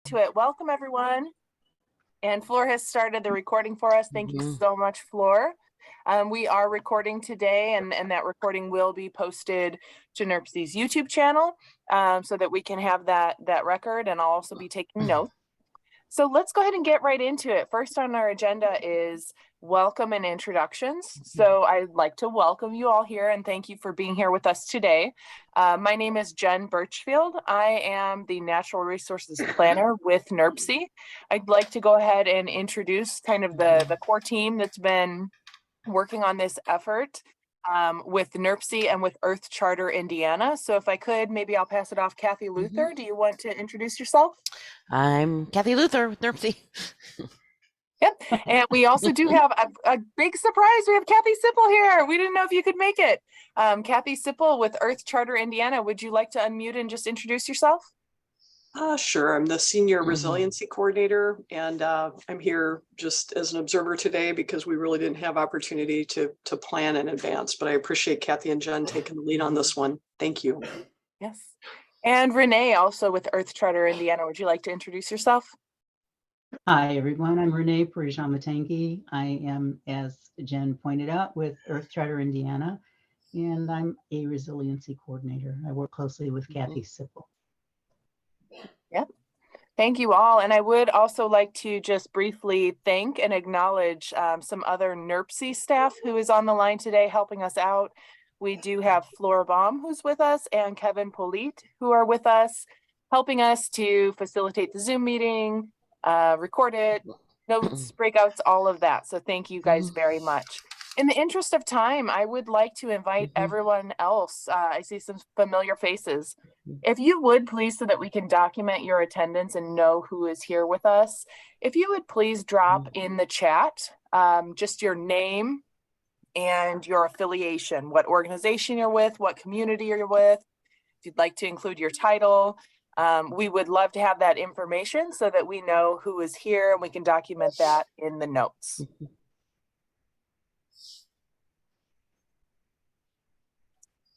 To it. Welcome, everyone. And Floor has started the recording for us. Thank you so much, Floor. We are recording today, and that recording will be posted to NERPC's YouTube channel so that we can have that record, and I'll also be taking notes. So let's go ahead and get right into it. First on our agenda is welcome and introductions. So I'd like to welcome you all here and thank you for being here with us today. My name is Jen Birchfield. I am the Natural Resources Planner with NERPC. I'd like to go ahead and introduce kind of the core team that's been working on this effort with NERPC and with Earth Charter Indiana. So if I could, maybe I'll pass it off. Kathy Luther, do you want to introduce yourself? I'm Kathy Luther with NERPC. Yep. And we also do have a big surprise. We have Kathy Sipple here. We didn't know if you could make it. Kathy Sipple with Earth Charter Indiana. Would you like to unmute and just introduce yourself? Sure. I'm the Senior Resiliency Coordinator, and I'm here just as an observer today because we really didn't have opportunity to plan in advance, but I appreciate Kathy and Jen taking the lead on this one. Thank you. Yes. And Renee, also with Earth Charter Indiana. Would you like to introduce yourself? Hi, everyone. I'm Renee Parishamatangi. I am, as Jen pointed out, with Earth Charter Indiana, and I'm a resiliency coordinator. I work closely with Kathy Sipple. Yep. Thank you all. And I would also like to just briefly thank and acknowledge some other NERPC staff who is on the line today helping us out. We do have Flora Baum who's with us and Kevin Polite who are with us, helping us to facilitate the Zoom meeting, record it, notes, breakouts, all of that. So thank you guys very much. In the interest of time, I would like to invite everyone else. I see some familiar faces. If you would please, so that we can document your attendance and know who is here with us, if you would please drop in the chat just your name and your affiliation, what organization you're with, what community you're with. If you'd like to include your title, we would love to have that information so that we know who is here and we can document that in the notes.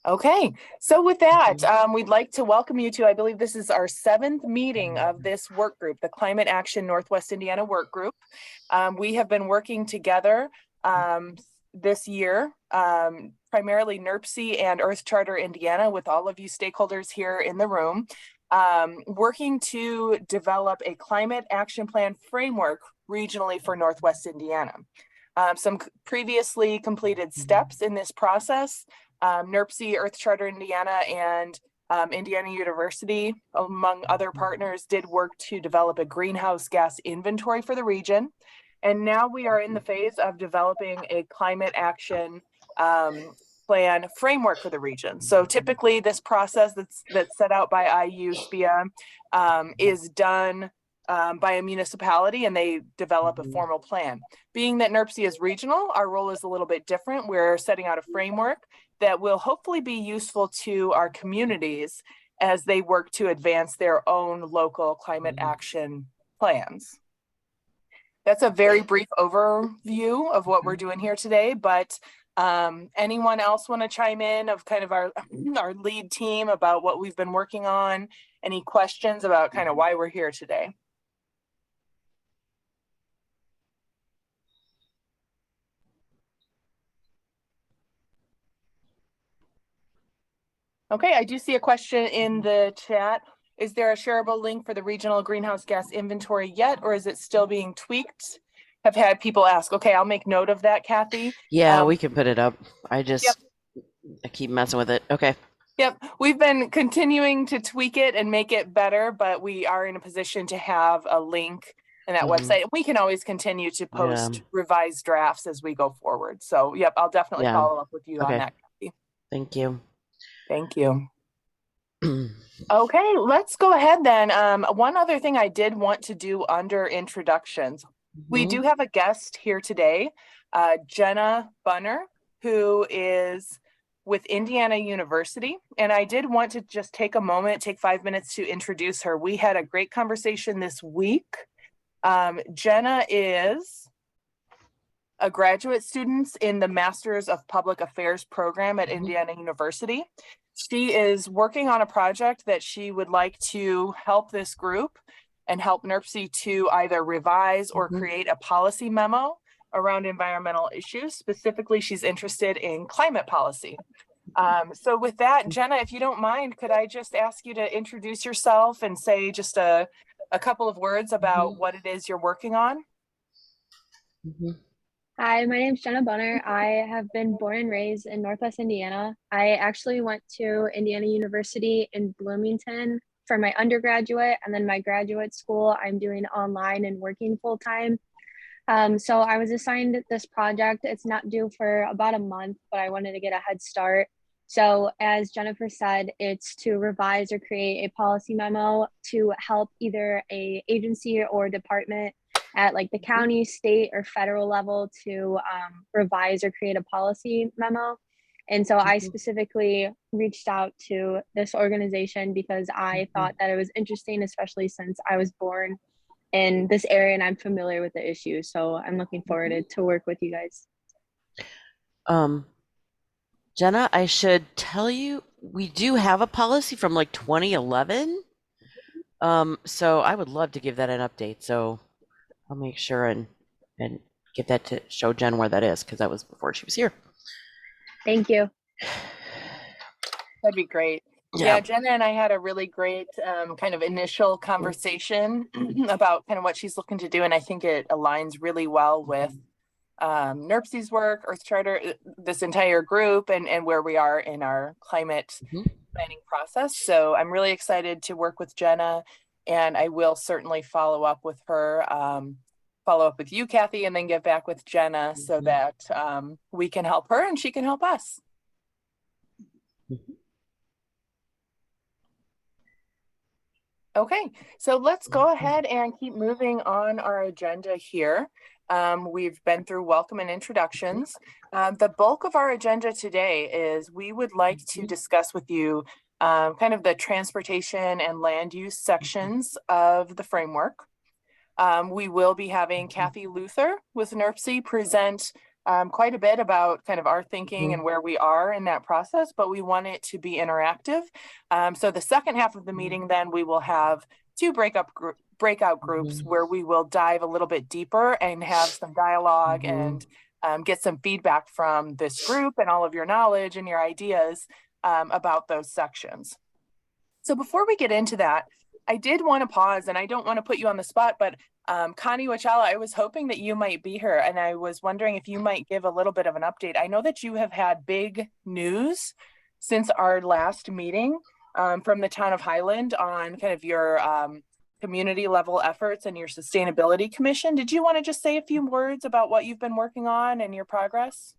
Okay, so with that, we'd like to welcome you to, I believe this is our 7th meeting of this work group, the Climate Action Northwest Indiana Work Group. We have been working together this year, primarily NERPC and Earth Charter Indiana, with all of you stakeholders here in the room, working to develop a climate action plan framework regionally for Northwest Indiana. Some previously completed steps in this process. NERPC, Earth Charter Indiana, and Indiana University, among other partners, did work to develop a greenhouse gas inventory for the region. And now we are in the phase of developing a climate action plan framework for the region. So typically this process that's set out by IU SPIA is done by a municipality, and they develop a formal plan. Being that NERPC is regional, our role is a little bit different. We're setting out a framework that will hopefully be useful to our communities as they work to advance their own local climate action plans. That's a very brief overview of what we're doing here today, but anyone else want to chime in of kind of our lead team about what we've been working on? Any questions about kind of why we're here today? Okay, I do see a question in the chat. Is there a shareable link for the regional greenhouse gas inventory yet, or is it still being tweaked? Have had people ask. Okay, I'll make note of that, Kathy. Yeah, we can put it up. I keep messing with it. Okay. Yep, we've been continuing to tweak it and make it better, but we are in a position to have a link in that website. We can always continue to post revised drafts as we go forward. So, yep, I'll definitely follow up with you on that, Kathy. Thank you. Thank you. Okay, let's go ahead then. One other thing I did want to do under introductions. We do have a guest here today, Jenna Bunner, who is with Indiana University. And I did want to just take a moment, take 5 minutes to introduce her. We had a great conversation this week. Jenna is a graduate student in the Masters of Public Affairs program at Indiana University. She is working on a project that she would like to help this group and help NERC to either revise or Mhm. create a policy memo around environmental issues. Specifically, she's interested in climate policy. So with that, Jenna, if you don't mind, could I just ask you to introduce yourself and say just a couple of words about what it is you're working on? Mhm. Hi, my name's Jenna Bunner. I have been born and raised in Northwest Indiana. I actually went to Indiana University in Bloomington for my undergraduate, and then my graduate school I'm doing online and working full time. So I was assigned this project. It's not due for about a month, but I wanted to get a head start. So as Jennifer said, it's to revise or create a policy memo to help either a agency or department at like the county, state, or federal level to revise or create a policy memo. And so I specifically reached out to this organization because I thought that it was interesting, especially since I was born in this area and I'm familiar with the issue. So I'm looking forward to work with you guys. Jenna, I should tell you, we do have a policy from like 2011. So I would love to give that an update. So I'll make sure and get that to show Jen where that is, because that was before she was here. Thank you. That'd be great. Yeah, Jenna and I had a really great kind of initial conversation about kind of what she's looking to do. And I think it aligns really well with NERC's work, Earth Charter, this entire group, and where we are in our climate planning process. So I'm really excited to work with Jenna, and I will certainly follow up with her, follow up with you, Kathy, and then get back with Jenna so that we can help her and she can help us. Okay, so let's go ahead and keep moving on our agenda here. We've been through welcome and introductions. The bulk of our agenda today is we would like to discuss with you kind of the transportation and land use sections of the framework. We will be having Kathy Luther with NERC present quite a bit about kind of our thinking and where we are in that process, but we want it to be interactive. So the second half of the meeting, then we will have two breakout groups where we will dive a little bit deeper and have some dialogue and get some feedback from this group and all of your knowledge and your ideas about those sections. So before we get into that, I did want to pause, and I don't want to put you on the spot, but Connie Wachala, I was hoping that you might be here, and I was wondering if you might give a little bit of an update. I know that you have had big news since our last meeting from the town of Highland on kind of your community level efforts and your sustainability commission. Did you want to just say a few words about what you've been working on and your progress?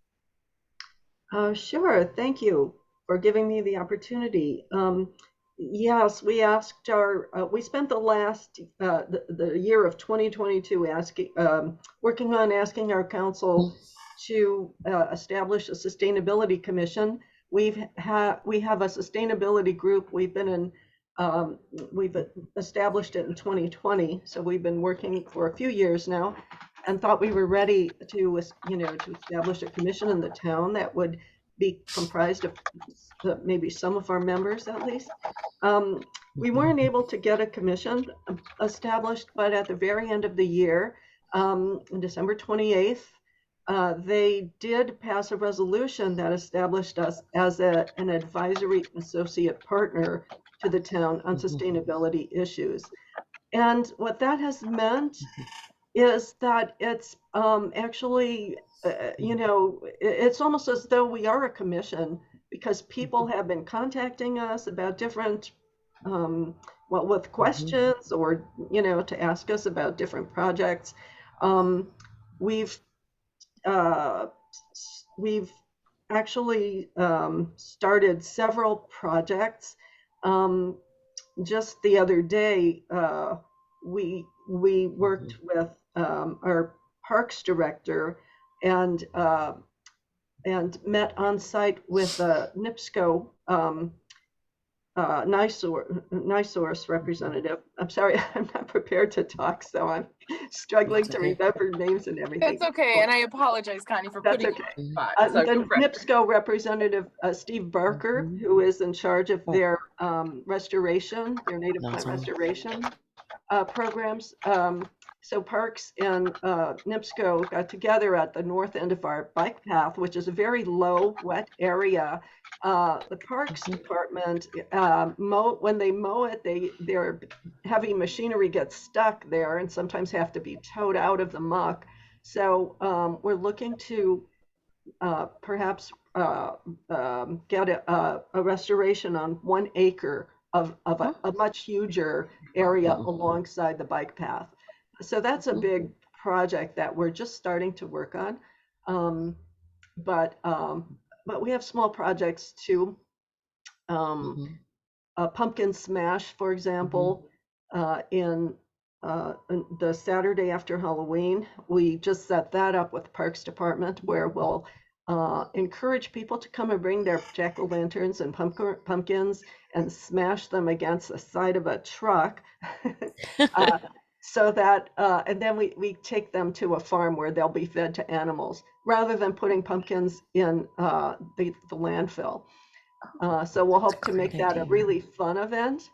Sure. Thank you for giving me the opportunity. Yes, we asked we spent the last, the year of 2022 working on asking our council to establish a sustainability commission. We have a sustainability group. We've established it in 2020. So we've been working for a few years now and thought we were ready to, to establish a commission in the town that would be comprised of maybe some of our members at least. We weren't able to get a commission established, but at the very end of the year, on December 28th, they did pass a resolution that established us as an advisory associate partner to the town on sustainability issues. And what that has meant is that it's actually, it's almost as though we are a commission, because people have been contacting us about different, with questions or, to ask us about different projects. We've actually started several projects. Just the other day, we worked with our parks director and met on site with NIPSCO NiSource representative. I'm sorry, I'm not prepared to talk, so I'm struggling to remember names and everything. It's okay, and I apologize, Connie, for putting you on the spot. The NIPSCO representative, Steve Barker, who is in charge of their restoration, their native plant restoration. programs. So Parks and NIPSCO got together at the north end of our bike path, which is a very low, wet area. The Parks Department, when they mow it, their heavy machinery gets stuck there and sometimes have to be towed out of the muck. So we're looking to perhaps get a restoration on 1 acre of a much huger area alongside the bike path. So that's a big project that we're just starting to work on. But we have small projects too. Pumpkin Smash, for example, in the Saturday after Halloween, we just set that up with the Parks Department, where we'll encourage people to come and bring their jack-o'-lanterns and pumpkins and smash them against the side of a truck. So that, and then we take them to a farm where they'll be fed to animals, rather than putting pumpkins in the landfill. So we'll hope to make that a really fun event.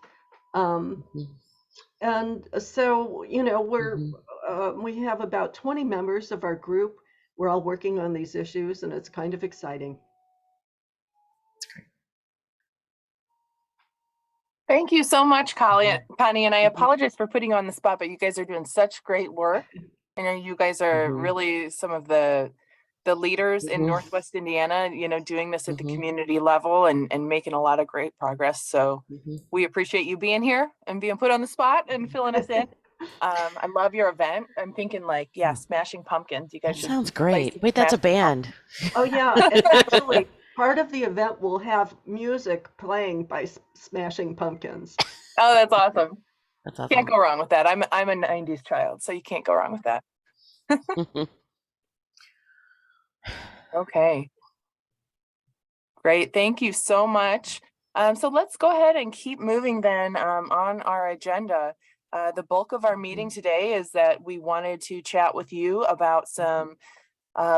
And so, you know, we have about 20 members of our group. We're all working on these issues, and it's kind of exciting. Thank you so much, Connie, and I apologize for putting you on the spot, but you guys are doing such great work. I know you guys are really some of the leaders in Northwest Indiana, you know, doing this at the community level and making a lot of great progress. So we appreciate you being here and being put on the spot and filling us in. I love your event. I'm thinking like, yeah, Smashing Pumpkins. You guys should. Sounds great. Wait, that's a band. Oh yeah, and actually part of the event will have music playing by Smashing Pumpkins. Oh, that's awesome. That's awesome. Can't go wrong with that. I'm a 90s child, so you can't go wrong with that. Okay. Great. Thank you so much. So let's go ahead and keep moving then on our agenda. The bulk of our meeting today is that we wanted to chat with you about some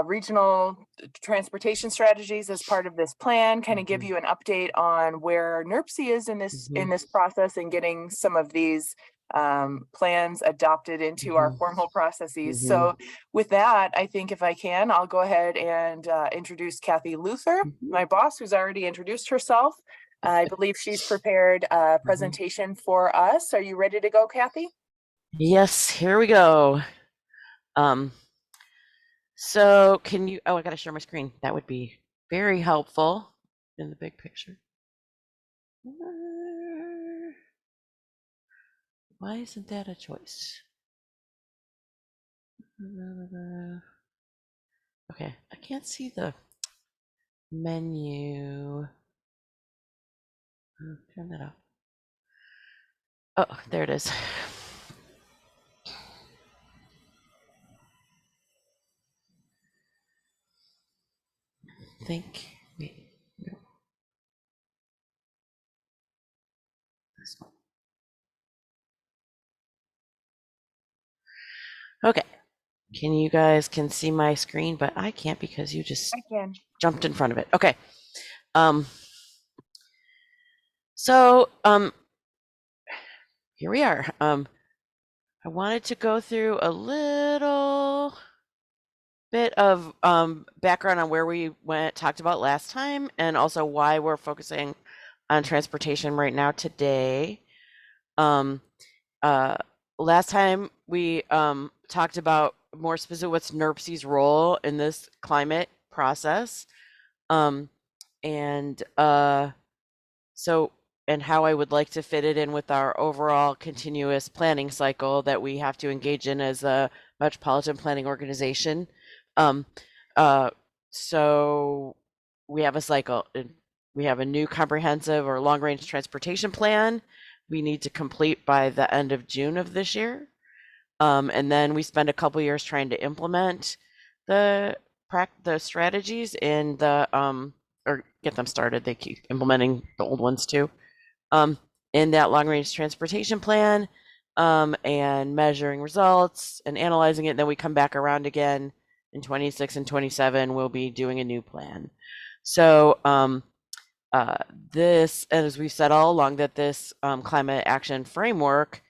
regional transportation strategies as part of this plan, kind of give you an update on where NERPC is in this process and getting some of these plans adopted into our formal processes. So with that, I think if I can, I'll go ahead and introduce Kathy Luther, my boss, who's already introduced herself. I believe she's prepared a presentation for us. Are you ready to go, Kathy? Yes, here we go. So can you, I gotta share my screen. That would be very helpful in the big picture. Why isn't that a choice? Okay, I can't see the menu. Turn that off. Oh, there it is. Wait, no. This one. Okay, you guys can see my screen, but I can't because you just jumped in front of it. Okay. So here we are. I wanted to go through a little bit of background on where we talked about last time, and also why we're focusing on transportation right now today. Last time we talked about more specific what's NERPC's role in this climate process, and how I would like to fit it in with our overall continuous planning cycle that we have to engage in as a metropolitan planning organization. So we have a cycle. We have a new comprehensive or long-range transportation plan we need to complete by the end of June of this year. And then we spend a couple years trying to implement the strategies in the or get them started. They keep implementing the old ones too. In that long-range transportation plan, and measuring results and analyzing it. And then we come back around again in 26 and 27. We'll be doing a new plan. So this, and as we've said all along, that this climate action framework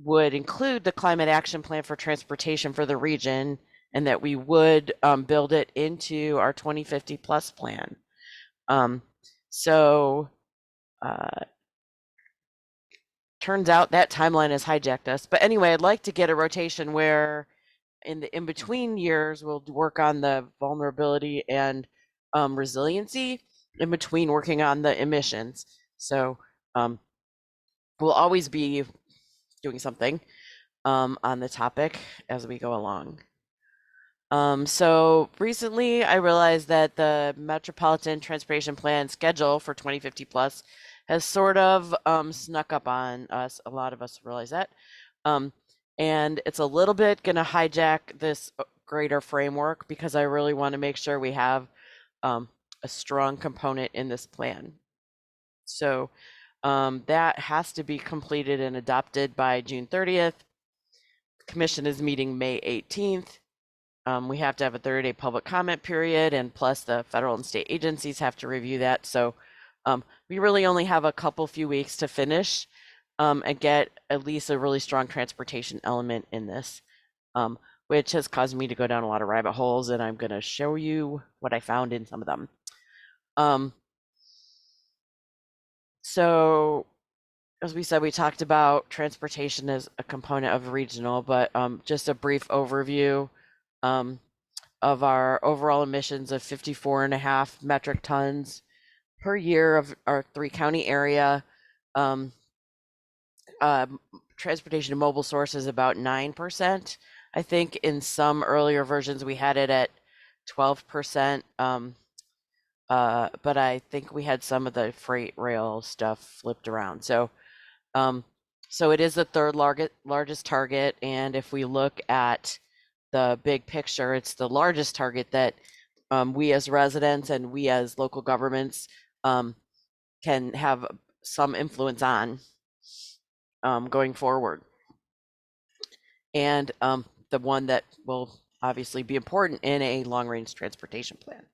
would include the climate action plan for transportation for the region, and that we would build it into our 2050 plus plan. So turns out that timeline has hijacked us. But anyway, I'd like to get a rotation where in the in-between years, we'll work on the vulnerability and resiliency in between working on the emissions. So we'll always be doing something on the topic as we go along. So recently I realized that the Metropolitan Transportation Plan schedule for 2050 plus has sort of snuck up on us. A lot of us realize that. And it's a little bit going to hijack this greater framework because I really want to make sure we have a strong component in this plan. So that has to be completed and adopted by June 30th. Commission is meeting May 18th. We have to have a 30-day public comment period, and plus the federal and state agencies have to review that. So we really only have a few weeks to finish and get at least a really strong transportation element in this, which has caused me to go down a lot of rabbit holes, and I'm going to show you what I found in some of them. So as we said, we talked about transportation as a component of regional, but just a brief overview of our overall emissions of 54.5 metric tons per year of our 3-county area. Transportation to mobile source is about 9%. I think in some earlier versions we had it at 12%. But I think we had some of the freight rail stuff flipped around. So so it is the third largest target, and if we look at the big picture, it's the largest target that we as residents and we as local governments can have some influence on going forward. And the one that will obviously be important in a long-range transportation plan.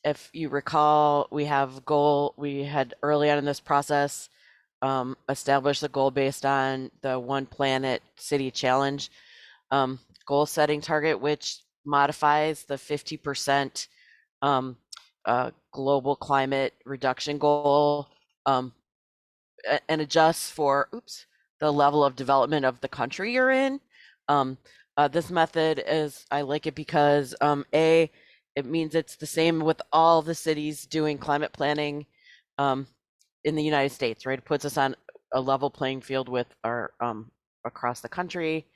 If you recall, we had early on in this process established a goal based on the One Planet City Challenge goal setting target, which modifies the 50% global climate reduction goal and adjusts for the level of development of the country you're in. This method I like it because it means it's the same with all the cities doing climate planning in the United States, right? It puts us on a level playing field with our across the country.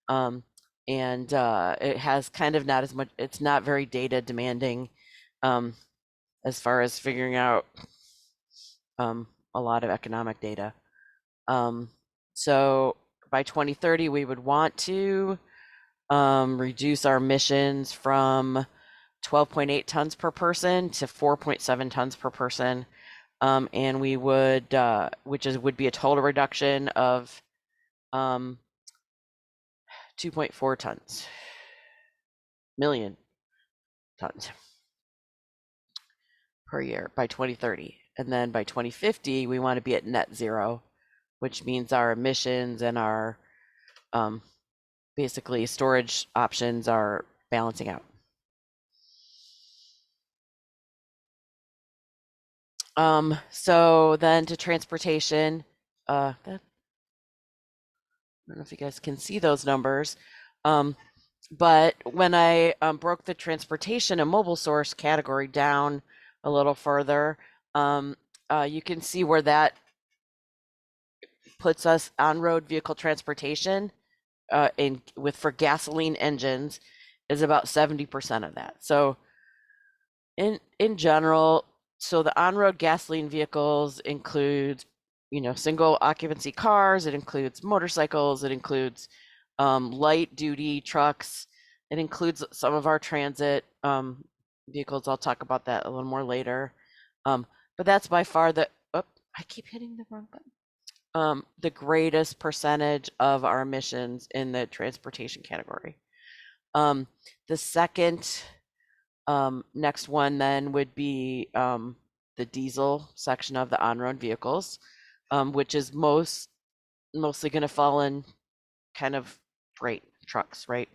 And it has kind of not as much, it's not very data demanding as far as figuring out a lot of economic data. So by 2030, we would want to reduce our emissions from 12.8 tons per person to 4.7 tons per person. And we would, would be a total reduction of 2.4 million tons per year by 2030. And then by 2050, we want to be at net zero, which means our emissions and our basically storage options are balancing out. So then to transportation, I don't know if you guys can see those numbers, but when I broke the transportation and mobile source category down a little further, you can see where that puts us on road vehicle transportation for gasoline engines is about 70% of that. So in general, so the on-road gasoline vehicles include, single occupancy cars. It includes motorcycles. It includes light duty trucks. It includes some of our transit vehicles. I'll talk about that a little more later. But that's by far I keep hitting the wrong button. The greatest percentage of our emissions in the transportation category. The second next one then would be the diesel section of the on-road vehicles, which is mostly going to fall in kind of freight trucks, right?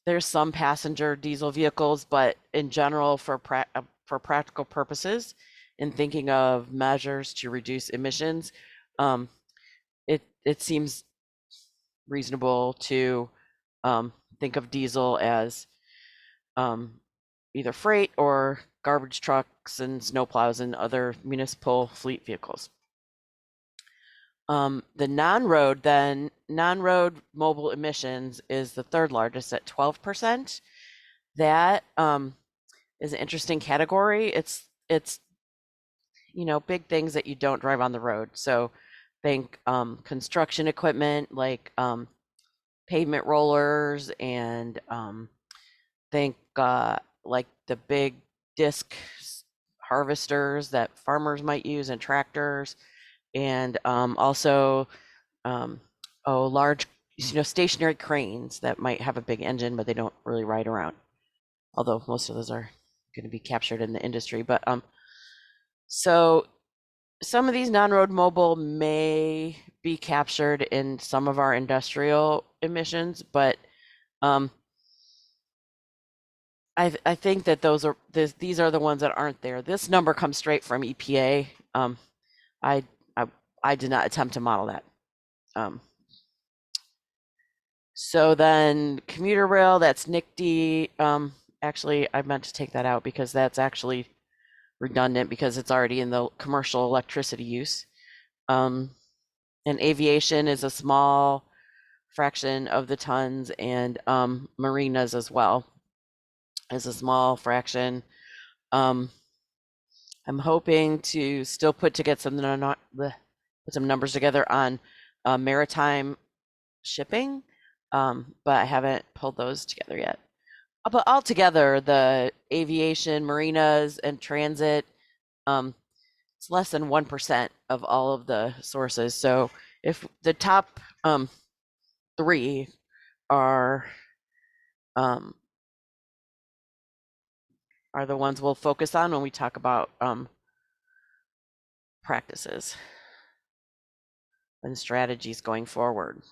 There's some passenger diesel vehicles, but in general, for practical purposes, in thinking of measures to reduce emissions, it seems reasonable to think of diesel as either freight or garbage trucks and snowplows and other municipal fleet vehicles. The non-road mobile emissions is the third largest at 12%. That is an interesting category. It's big things that you don't drive on the road. So think construction equipment like pavement rollers, and think like the big disc harvesters that farmers might use, and tractors, and also large stationary cranes that might have a big engine but they don't really ride around, although most of those are going to be captured in the industry. But so some of these non-road mobile may be captured in some of our industrial emissions, but I think that these are the ones that aren't there. This number comes straight from EPA. I did not attempt to model that. So then commuter rail, that's NICD. Actually, I meant to take that out because that's actually redundant because it's already in the commercial electricity use. And aviation is a small fraction of the tons, and marinas as well is a small fraction. I'm hoping to still put some numbers together on maritime shipping, but I haven't pulled those together yet. But altogether, the aviation, marinas, and transit, it's less than 1% of all of the sources. So if the top 3 are the ones we'll focus on when we talk about practices and strategies going forward.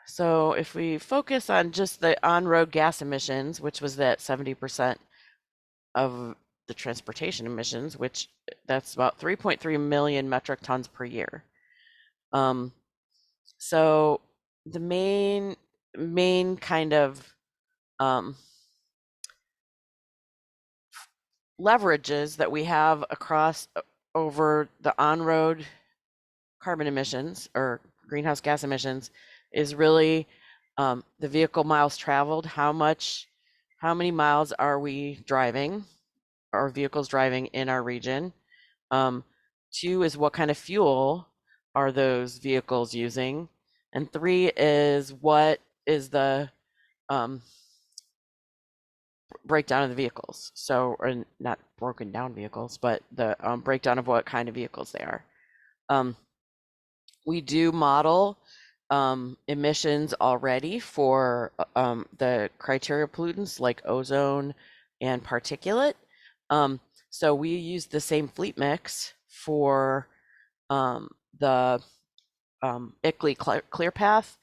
So if we focus on just the on-road gas emissions, which was that 70% of the transportation emissions, which that's about 3.3 million metric tons per year. So the main kind of leverages that we have across over the on-road carbon emissions or greenhouse gas emissions is really the vehicle miles traveled. How many miles are we driving, our vehicles driving in our region? 2 is what kind of fuel are those vehicles using? And 3 is what is the breakdown of the vehicles. So, or not broken down vehicles, but the breakdown of what kind of vehicles they are. We do model emissions already for the criteria pollutants like ozone and particulate. So we use the same fleet mix for the ICLEI ClearPath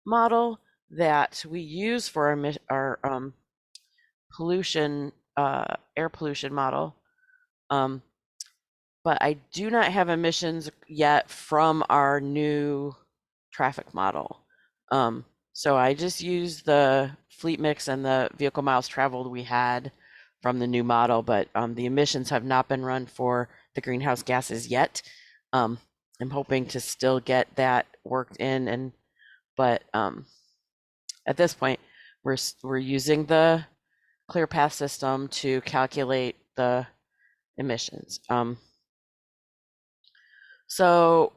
model that we use for our pollution, air pollution model. But I do not have emissions yet from our new traffic model. So I just use the fleet mix and the vehicle miles traveled we had from the new model, but the emissions have not been run for the greenhouse gases yet. I'm hoping to still get that worked in, but at this point we're using the ClearPath system to calculate the emissions. So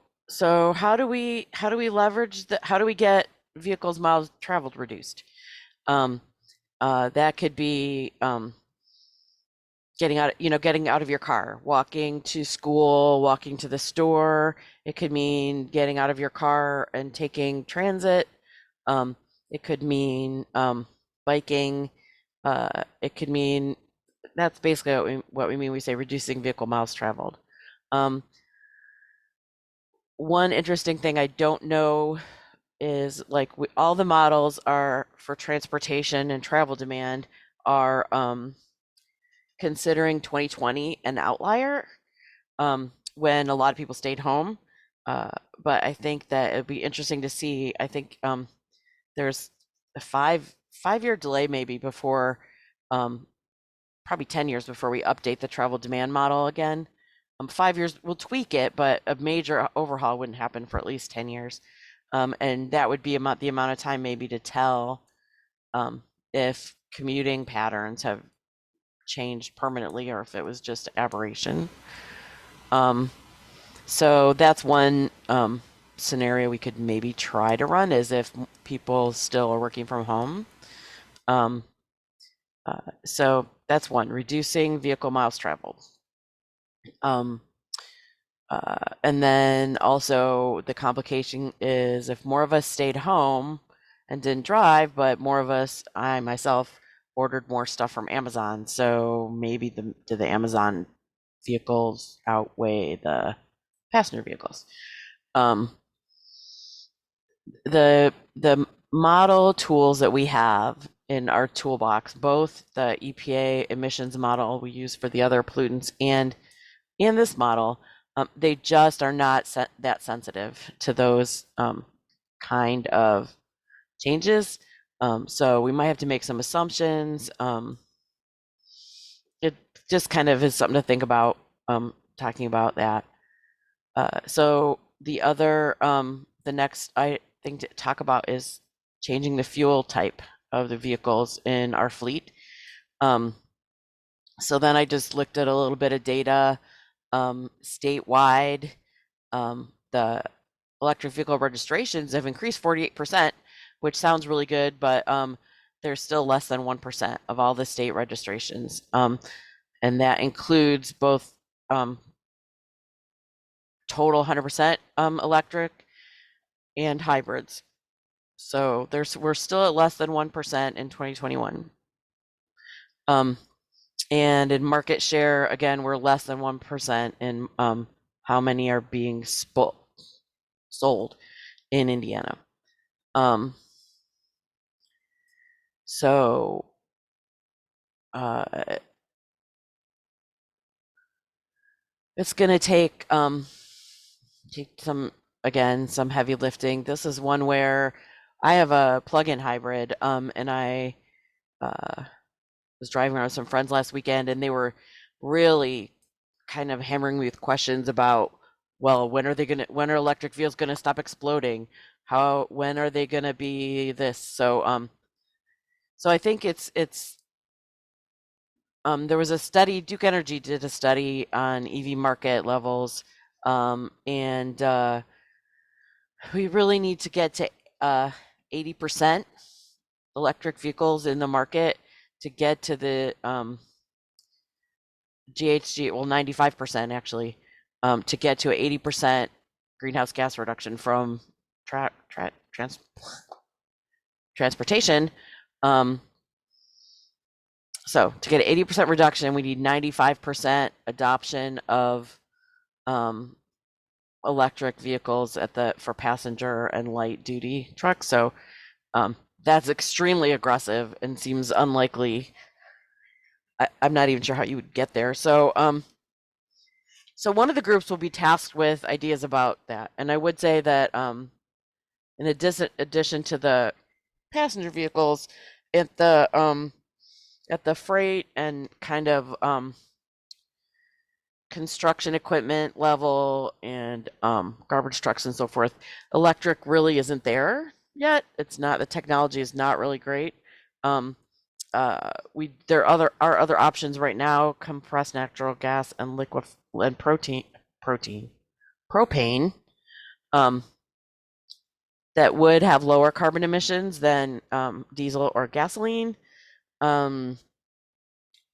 how do we leverage how do we get vehicles miles traveled reduced? That could be getting out of your car, walking to school, walking to the store. It could mean getting out of your car and taking transit. It could mean biking. It could mean, that's basically what we mean. We say reducing vehicle miles traveled. One interesting thing I don't know is like all the models are for transportation and travel demand are considering 2020 an outlier, when a lot of people stayed home. But I think that it'd be interesting to see. I think there's a five-year delay maybe before, probably 10 years before we update the travel demand model again. 5 years we'll tweak it, but a major overhaul wouldn't happen for at least 10 years. And that would be the amount of time maybe to tell if commuting patterns have changed permanently or if it was just aberration. So that's one scenario we could maybe try to run, is if people still are working from home. So that's one, reducing vehicle miles traveled. And then also the complication is if more of us stayed home and didn't drive, but more of us, I myself, ordered more stuff from Amazon. So maybe do the Amazon vehicles outweigh the passenger vehicles? The model tools that we have in our toolbox, both the EPA emissions model we use for the other pollutants and in this model, they just are not that sensitive to those kind of changes. So we might have to make some assumptions. It just kind of is something to think about, talking about that. So the other, the next thing to talk about is changing the fuel type of the vehicles in our fleet. So then I just looked at a little bit of data. Statewide, the electric vehicle registrations have increased 48%, which sounds really good, but there's still less than 1% of all the state registrations. And that includes both total 100% electric and hybrids. So we're still at less than 1% in 2021. And in market share, again, we're less than 1% in how many are being sold in Indiana. So it's going to take some heavy lifting. This is one where I have a plug-in hybrid, and I was driving around with some friends last weekend, and they were really kind of hammering me with questions about, well, when are electric vehicles going to stop exploding? When are they going to be this? So, so I think it's there was a study, Duke Energy did a study on EV market levels, and we really need to get to 80% electric vehicles in the market to get to the GHG, well, 95% actually, to get to 80% greenhouse gas reduction from transportation. So to get 80% reduction, we need 95% adoption of electric vehicles for passenger and light duty trucks. So that's extremely aggressive and seems unlikely. I'm not even sure how you would get there. So so one of the groups will be tasked with ideas about that. And I would say that in addition to the passenger vehicles, at the freight and kind of construction equipment level and garbage trucks and so forth, electric really isn't there yet. It's not, the technology is not really great. There are other options right now: compressed natural gas and propane, that would have lower carbon emissions than diesel or gasoline. And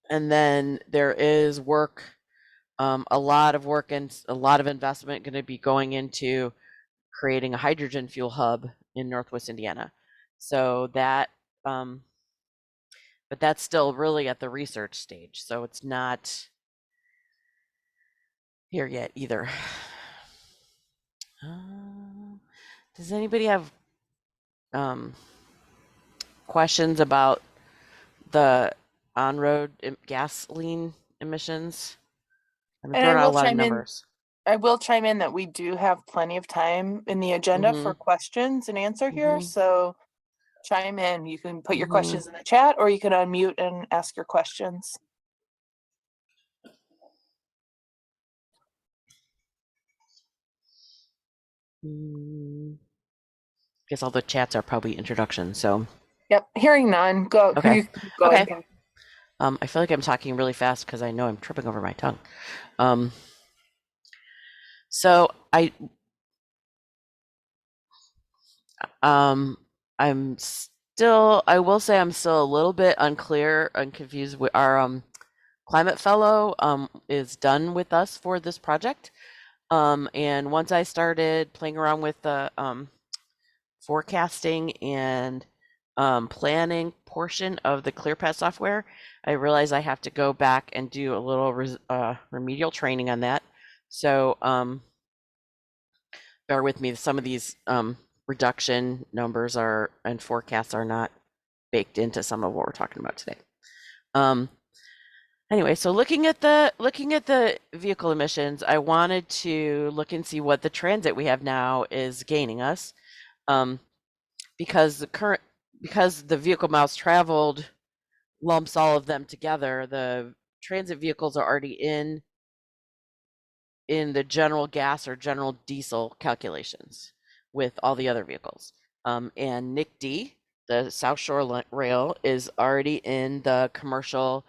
then there is work, a lot of work and a lot of investment going to be going into creating a hydrogen fuel hub in Northwest Indiana. So that but that's still really at the research stage. So it's not here yet either. Does anybody have questions about the on-road gasoline emissions? I'm And throwing out a lot of numbers. I will chime in that we do have plenty of time in the agenda for questions and answer here. Mhm. So chime in. You can put your Mhm. questions in the chat, or you can unmute and ask your questions. Guess all the chats are probably introductions. So Yep, hearing none. Go. Okay. You can go ahead. Okay. Kathy. I feel like I'm talking really fast because I know I'm tripping over my tongue. So I'm still, I will say I'm still a little bit unclear and confused with our climate fellow is done with us for this project. And once I started playing around with the forecasting and planning portion of the ClearPath software, I realized I have to go back and do a little remedial training on that. So bear with me. Some of these reduction numbers are and forecasts are not baked into some of what we're talking about today. Anyway, so looking at the vehicle emissions, I wanted to look and see what the transit we have now is gaining us, because the vehicle miles traveled lumps all of them together. The transit vehicles are already in the general gas or general diesel calculations with all the other vehicles. And NICD, the South Shore Rail, is already in the commercial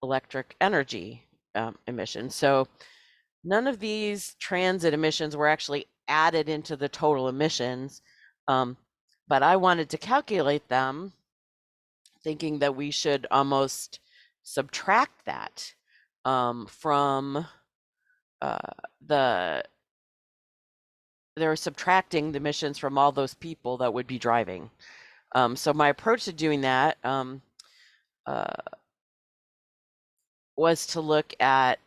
electric energy emissions. So none of these transit emissions were actually added into the total emissions, but I wanted to calculate them thinking that we should almost subtract that from they're subtracting the emissions from all those people that would be driving. So my approach to doing that was to look at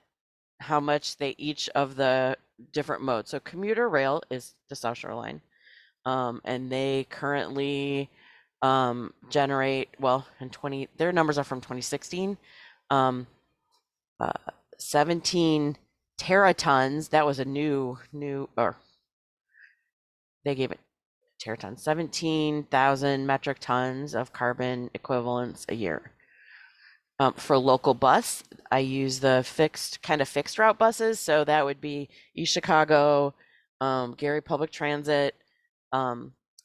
how much they each of the different modes. So commuter rail is the South Shore Line, and they currently generate, well, their numbers are from 2016, 17 teratons. That was a new, or they gave it teratons, 17,000 metric tons of carbon equivalents a year. For local bus, I use the fixed route buses. So that would be East Chicago, Gary Public Transit,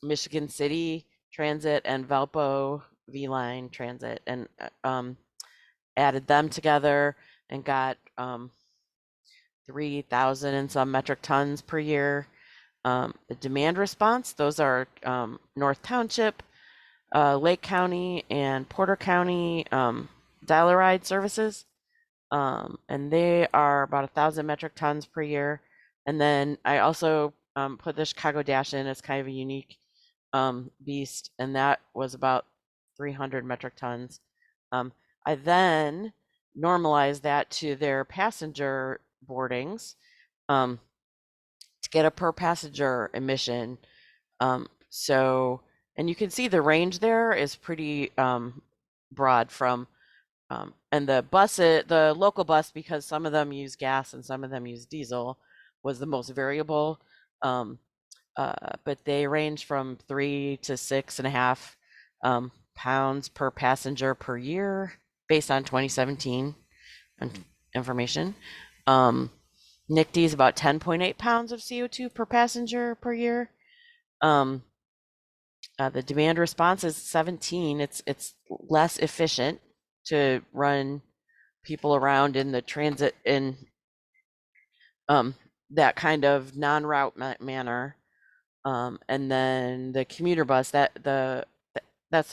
Michigan City Transit, and Valpo V-Line Transit, and added them together and got 3,000 and some metric tons per year. The demand response, those are North Township, Lake County, and Porter County dial-a-ride services, and they are about 1,000 metric tons per year. And then I also put the Chicago Dash in as kind of a unique beast, and that was about 300 metric tons. I then normalized that to their passenger boardings to get a per passenger emission. So, and you can see the range there is pretty broad from, and the local bus, because some of them use gas and some of them use diesel, was the most variable. But they range from 3 to 6.5 pounds per passenger per year based on 2017 information. NICD is about 10.8 pounds of CO2 per passenger per year. The demand response is 17. It's less efficient to run people around in the transit in that kind of non-route manner. And then the commuter bus, that's the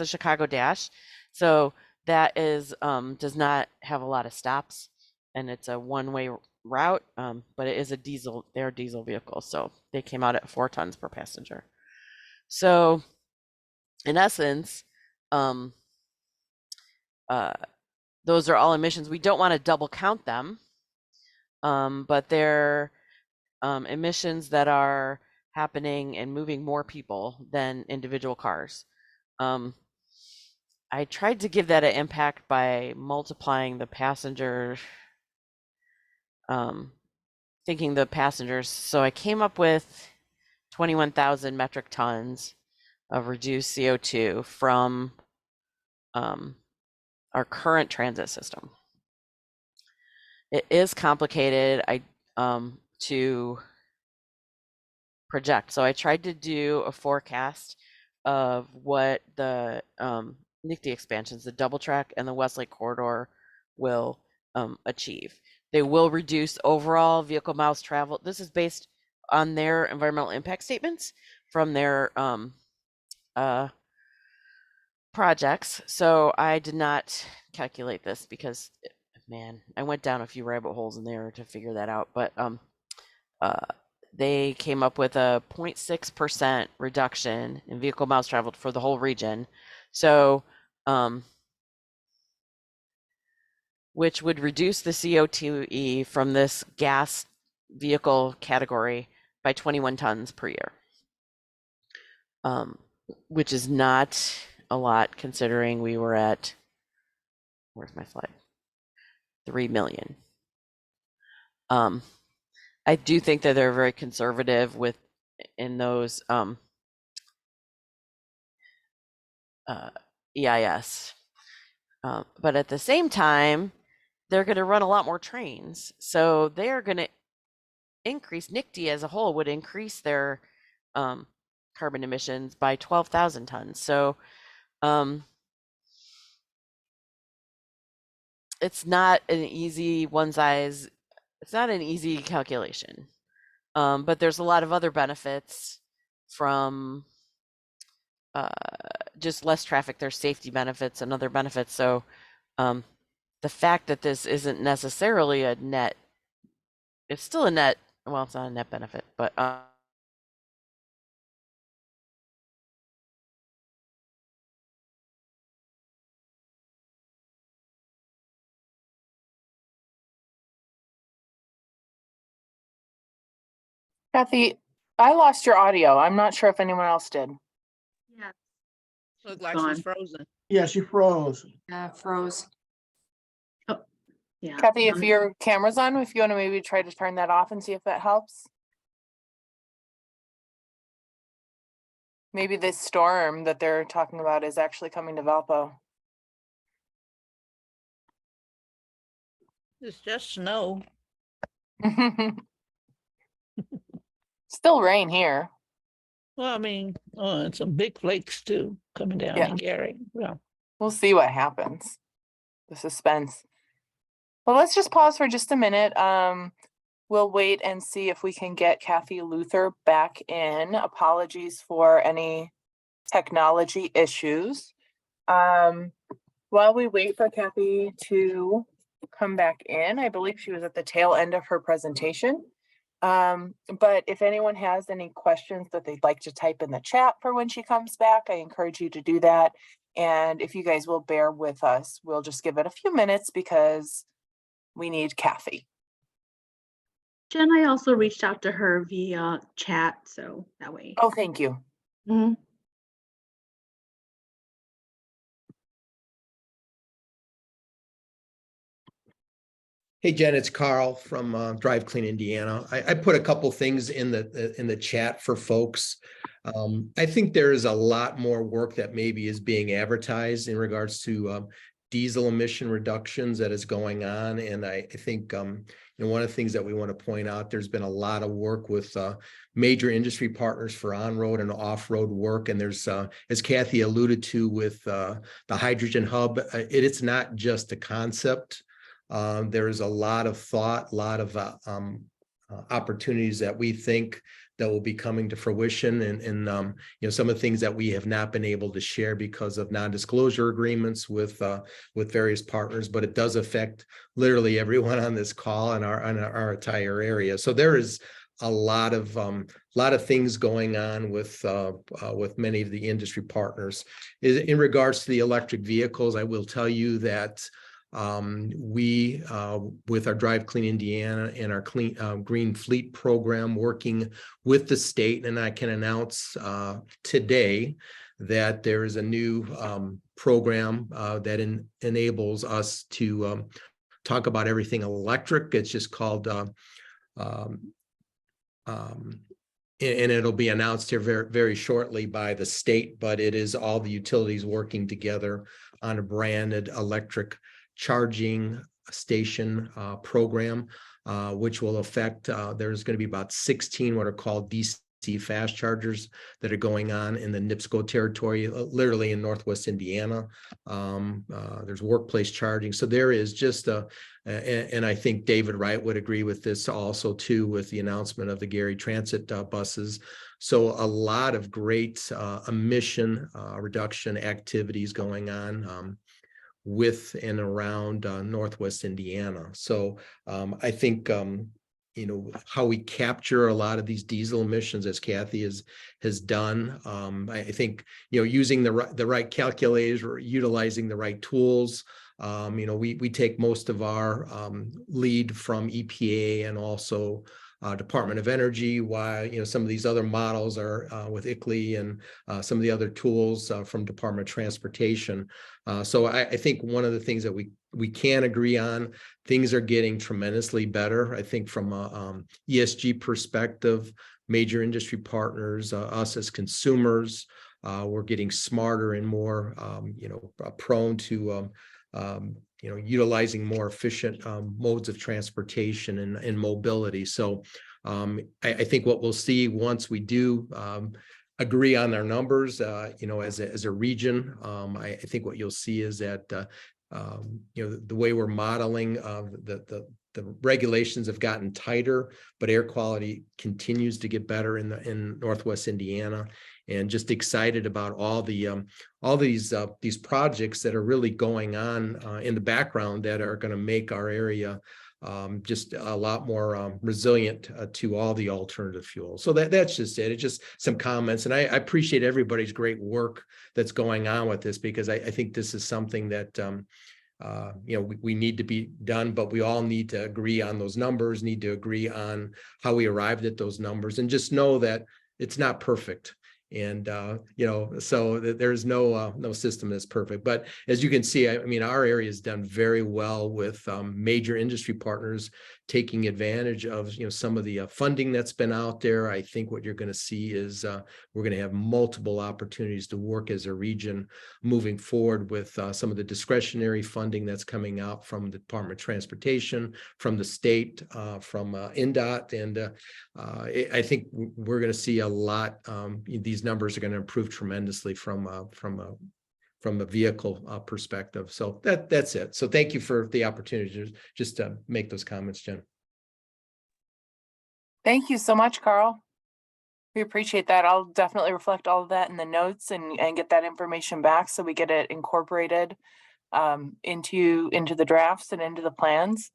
Chicago Dash. So that is does not have a lot of stops, and it's a one-way route, but it is they're a diesel vehicle, so they came out at 4 tons per passenger. So in essence, those are all emissions. We don't want to double count them, but they're emissions that are happening and moving more people than individual cars. I tried to give that an impact by multiplying the passenger, thinking the passengers. So I came up with 21,000 metric tons of reduced CO2 from our current transit system. It is complicated to project. So I tried to do a forecast of what the NICTE expansions, the double track and the Westlake corridor will achieve. They will reduce overall vehicle miles traveled. This is based on their environmental impact statements from their projects. So I did not calculate this because, man, I went down a few rabbit holes in there to figure that out. But they came up with a 0.6% reduction in vehicle miles traveled for the whole region. So, which would reduce the CO2e from this gas vehicle category by 21 tons per year, which is not a lot considering we were at, where's my slide? 3 million. I do think that they're very conservative in those EIS. But at the same time, they're going to run a lot more trains. So they're going to increase, NICTE as a whole would increase their carbon emissions by 12,000 tons. So it's not an easy it's not an easy calculation. But there's a lot of other benefits from just less traffic. There's safety benefits and other benefits. So the fact that this isn't necessarily a net, it's still a net, well, it's not a net benefit, but Kathy, I lost your audio. I'm not sure if anyone else did. Yeah. Looked like Gone. she's frozen. Yeah, she froze. Froze. Oh, yeah. Kathy, if your camera's on, if you want to maybe try to turn that off and see if that helps. Maybe this storm that they're talking about is actually coming to Valpo. It's just snow. Still rain here. Well, I mean, and some big flakes too coming down Yeah. in Gary. Yeah. We'll see what happens. The suspense. Well, let's just pause for just a minute. We'll wait and see if we can get Kathy Luther back in. Apologies for any technology issues. While we wait for Kathy to come back in, I believe she was at the tail end of her presentation. But if anyone has any questions that they'd like to type in the chat for when she comes back, I encourage you to do that. And if you guys will bear with us, we'll just give it a few minutes because we need Kathy. Jen, I also reached out to her via chat, so that way. Oh, thank you. Mhm. Hey, Jen, it's Carl from Drive Clean Indiana. I put a couple things in the chat for folks. I think there is a lot more work that maybe is being advertised in regards to diesel emission reductions that is going on. And I think one of the things that we want to point out, there's been a lot of work with major industry partners for on-road and off-road work. And there's, as Kathy alluded to with the hydrogen hub, it's not just a concept. There is a lot of thought, a lot of opportunities that we think that will be coming to fruition, and some of the things that we have not been able to share because of non-disclosure agreements with various partners, but it does affect literally everyone on this call and our entire area. So there is lot of things going on with many of the industry partners. In regards to the electric vehicles, I will tell you that we, with our Drive Clean Indiana and our Green Fleet program, working with the state, and I can announce today that there is a new program that enables us to talk about everything electric. It's just called, and it'll be announced here very, very shortly by the state, but it is all the utilities working together on a branded electric charging station program, which will affect, there's going to be about 16 what are called DC fast chargers that are going on in the NIPSCO territory, literally in Northwest Indiana. There's workplace charging. So there is just and I think David Wright would agree with this also too, with the announcement of the Gary Transit buses. So a lot of great emission reduction activities going on with and around Northwest Indiana. So I think how we capture a lot of these diesel emissions, as Kathy has done. I think using the right calculators, or utilizing the right tools. We take most of our lead from EPA and also Department of Energy, while some of these other models are with ICLEI and some of the other tools from Department of Transportation. So I think one of the things that we can agree on, things are getting tremendously better. I think from a ESG perspective, major industry partners, us as consumers, we're getting smarter and more prone to utilizing more efficient modes of transportation and mobility. So I think what we'll see once we do agree on our numbers, as a region, I think what you'll see is that the way we're modeling the regulations have gotten tighter, but air quality continues to get better in Northwest Indiana. And just excited about all these projects that are really going on in the background that are going to make our area just a lot more resilient to all the alternative fuels. So that's just it. It's just some comments, and I appreciate everybody's great work that's going on with this, because I think this is something that we need to be done, but we all need to agree on those numbers, need to agree on how we arrived at those numbers, and just know that it's not perfect. And so there's no system that's perfect. But as you can see, I mean, our area has done very well with major industry partners taking advantage of some of the funding that's been out there. I think what you're going to see is we're going to have multiple opportunities to work as a region moving forward with some of the discretionary funding that's coming out from the Department of Transportation, from the state, from INDOT, and I think we're going to see a lot. These numbers are going to improve tremendously from a vehicle perspective. So that's it. So thank you for the opportunity just to make those comments, Jen. Thank you so much, Carl. We appreciate that. I'll definitely reflect all of that in the notes and get that information back so we get it incorporated into the drafts and into the plans.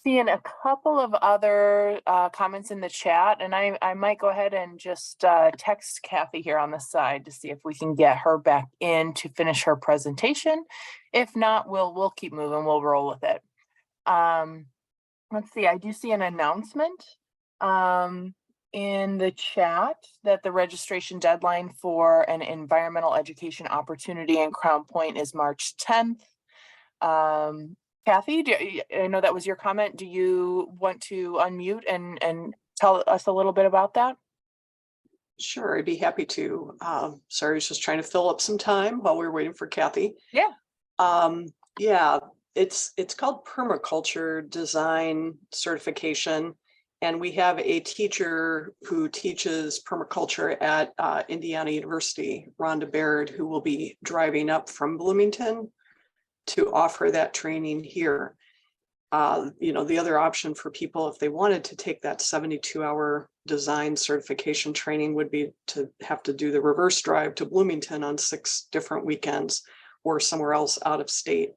Seeing a couple of other comments in the chat, and I might go ahead and just text Kathy here on the side to see if we can get her back in to finish her presentation. If not, we'll keep moving. We'll roll with it. Let's see. I do see an announcement in the chat that the registration deadline for an environmental education opportunity in Crown Point is March 10th. Kathy, I know that was your comment. Do you want to unmute and tell us a little bit about that? Sure, I'd be happy to. Sorry, I was just trying to fill up some time while we were waiting for Kathy. Yeah. Yeah, it's called Permaculture Design Certification. And we have a teacher who teaches permaculture at Indiana University, Rhonda Baird, who will be driving up from Bloomington to offer that training here. The other option for people, if they wanted to take that 72-hour design certification training, would be to have to do the reverse drive to Bloomington on 6 different weekends or somewhere else out of state.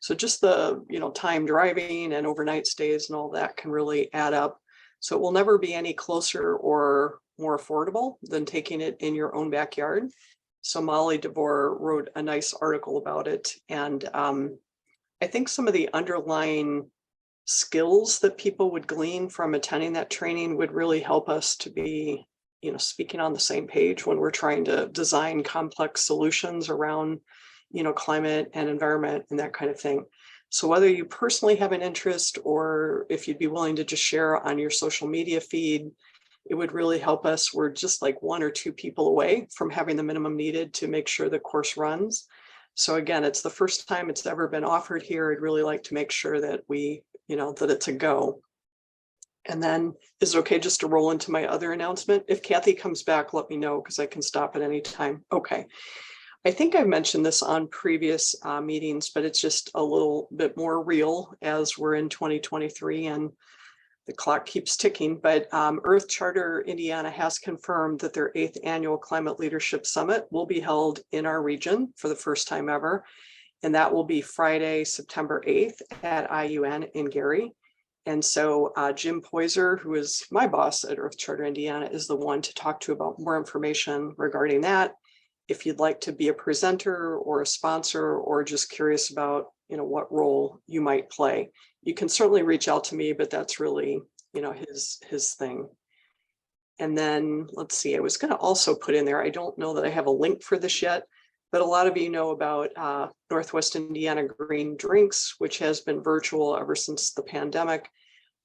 So just the time driving and overnight stays and all that can really add up. So it will never be any closer or more affordable than taking it in your own backyard. So Molly DeVore wrote a nice article about it. And I think some of the underlying skills that people would glean from attending that training would really help us to be, speaking on the same page when we're trying to design complex solutions around, climate and environment and that kind of thing. So whether you personally have an interest or if you'd be willing to just share on your social media feed, it would really help us. We're just like 1 or 2 people away from having the minimum needed to make sure the course runs. So again, it's the first time it's ever been offered here. I'd really like to make sure that that it's a go. And then is it okay just to roll into my other announcement? If Kathy comes back, let me know because I can stop at any time. Okay. I think I've mentioned this on previous meetings, but it's just a little bit more real as we're in 2023 and the clock keeps ticking. But Earth Charter Indiana has confirmed that their 8th annual Climate Leadership Summit will be held in our region for the first time ever. And that will be Friday, September 8th at IUN in Gary. And so Jim Poyser, who is my boss at Earth Charter Indiana, is the one to talk to about more information regarding that. If you'd like to be a presenter or a sponsor or just curious about, what role you might play, you can certainly reach out to me, but that's really, his thing. And then let's see, I was going to also put in there, I don't know that I have a link for this yet, but a lot of you know about Northwest Indiana Green Drinks, which has been virtual ever since the pandemic.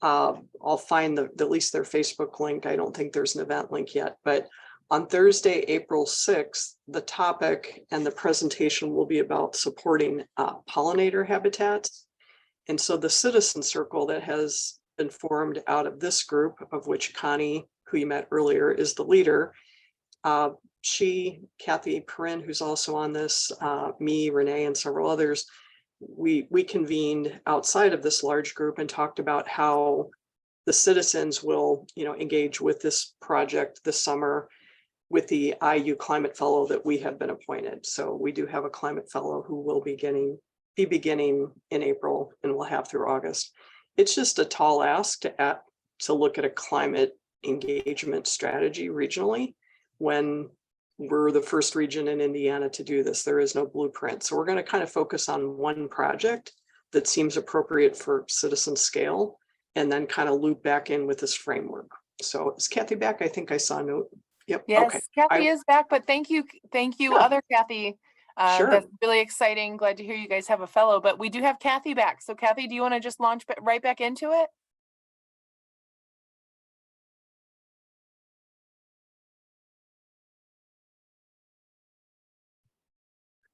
I'll find at least their Facebook link. I don't think there's an event link yet, but on Thursday, April 6th, the topic and the presentation will be about supporting pollinator habitats. And so the citizen circle that has been formed out of this group, of which Connie, who you met earlier, is the leader. Kathy Perrin, who's also on this, me, Renee, and several others, we convened outside of this large group and talked about how the citizens will, engage with this project this summer with the IU Climate Fellow that we have been appointed. So we do have a climate fellow who will be beginning in April and will have through August. It's just a tall ask to look at a climate engagement strategy regionally when we're the first region in Indiana to do this. There is no blueprint. So we're going to kind of focus on one project that seems appropriate for citizen scale and then kind of loop back in with this framework. So is Kathy back? I think I saw a note. Yep. Yes, Okay. Kathy is back, but thank you, Yeah. other Kathy. Sure. That's really exciting. Glad to hear you guys have a fellow, but we do have Kathy back. So Kathy, do you want to just launch right back into it?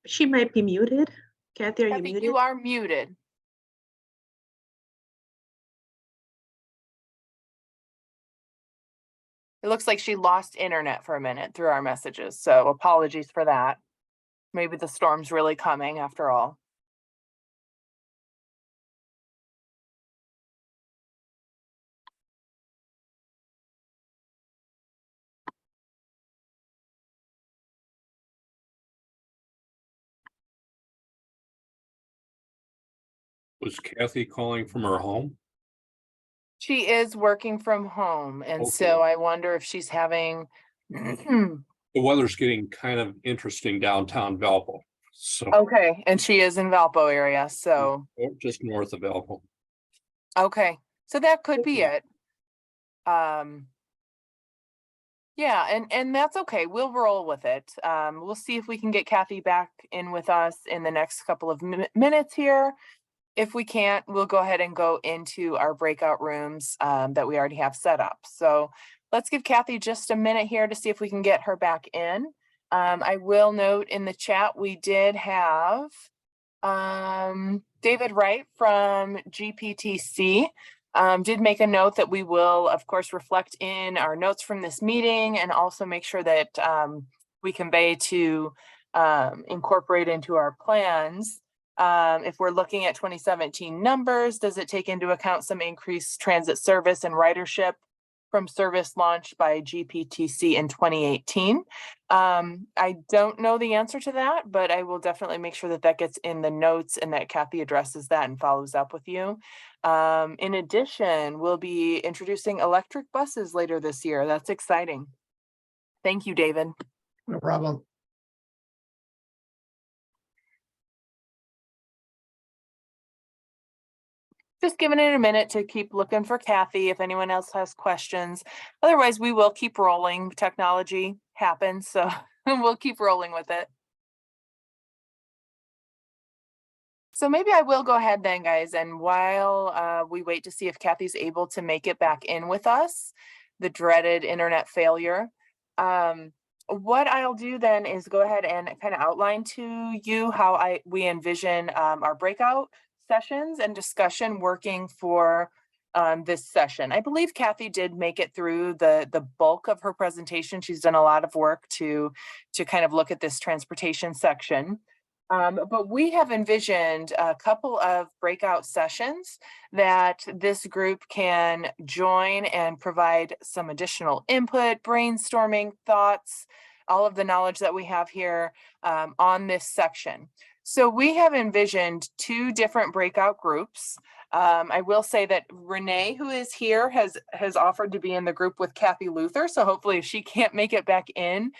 She might be muted. Kathy, are you Kathy, muted? you are muted. It looks like she lost internet for a minute through our messages, so apologies for that. Maybe the storm's really coming after all. Was Kathy calling from her home? She is working from home, and Okay. so I wonder if she's having The weather's getting kind of interesting downtown Valpo. So okay, and she is in Valpo area, so just north of Valpo. okay, so that could be it. Yeah, and that's okay. We'll roll with it. We'll see if we can get Kathy back in with us in the next couple of minutes here. If we can't, we'll go ahead and go into our breakout rooms that we already have set up. So let's give Kathy just a minute here to see if we can get her back in. I will note in the chat, we did have David Wright from GPTC did make a note that we will, of course, reflect in our notes from this meeting and also make sure that we convey to incorporate into our plans. If we're looking at 2017 numbers, does it take into account some increased transit service and ridership from service launched by GPTC in 2018. I don't know the answer to that, but I will definitely make sure that that gets in the notes and that Kathy addresses that and follows up with you. In addition, we'll be introducing electric buses later this year. That's exciting. Thank you, David. No problem. Just giving it a minute to keep looking for Kathy if anyone else has questions. Otherwise, we will keep rolling. Technology happens, so we'll keep rolling with it. So maybe I will go ahead then, guys, and while we wait to see if Kathy's able to make it back in with us, the dreaded internet failure, what I'll do then is go ahead and kind of outline to you how we envision our breakout sessions and discussion working for this session. I believe Kathy did make it through the bulk of her presentation. She's done a lot of work to kind of look at this transportation section. But we have envisioned a couple of breakout sessions that this group can join and provide some additional input, brainstorming, thoughts, all of the knowledge that we have here on this section. So we have envisioned 2 different breakout groups. I will say that Renee, who is here, has offered to be in the group with Kathy Luther. So hopefully if she can't make it back in,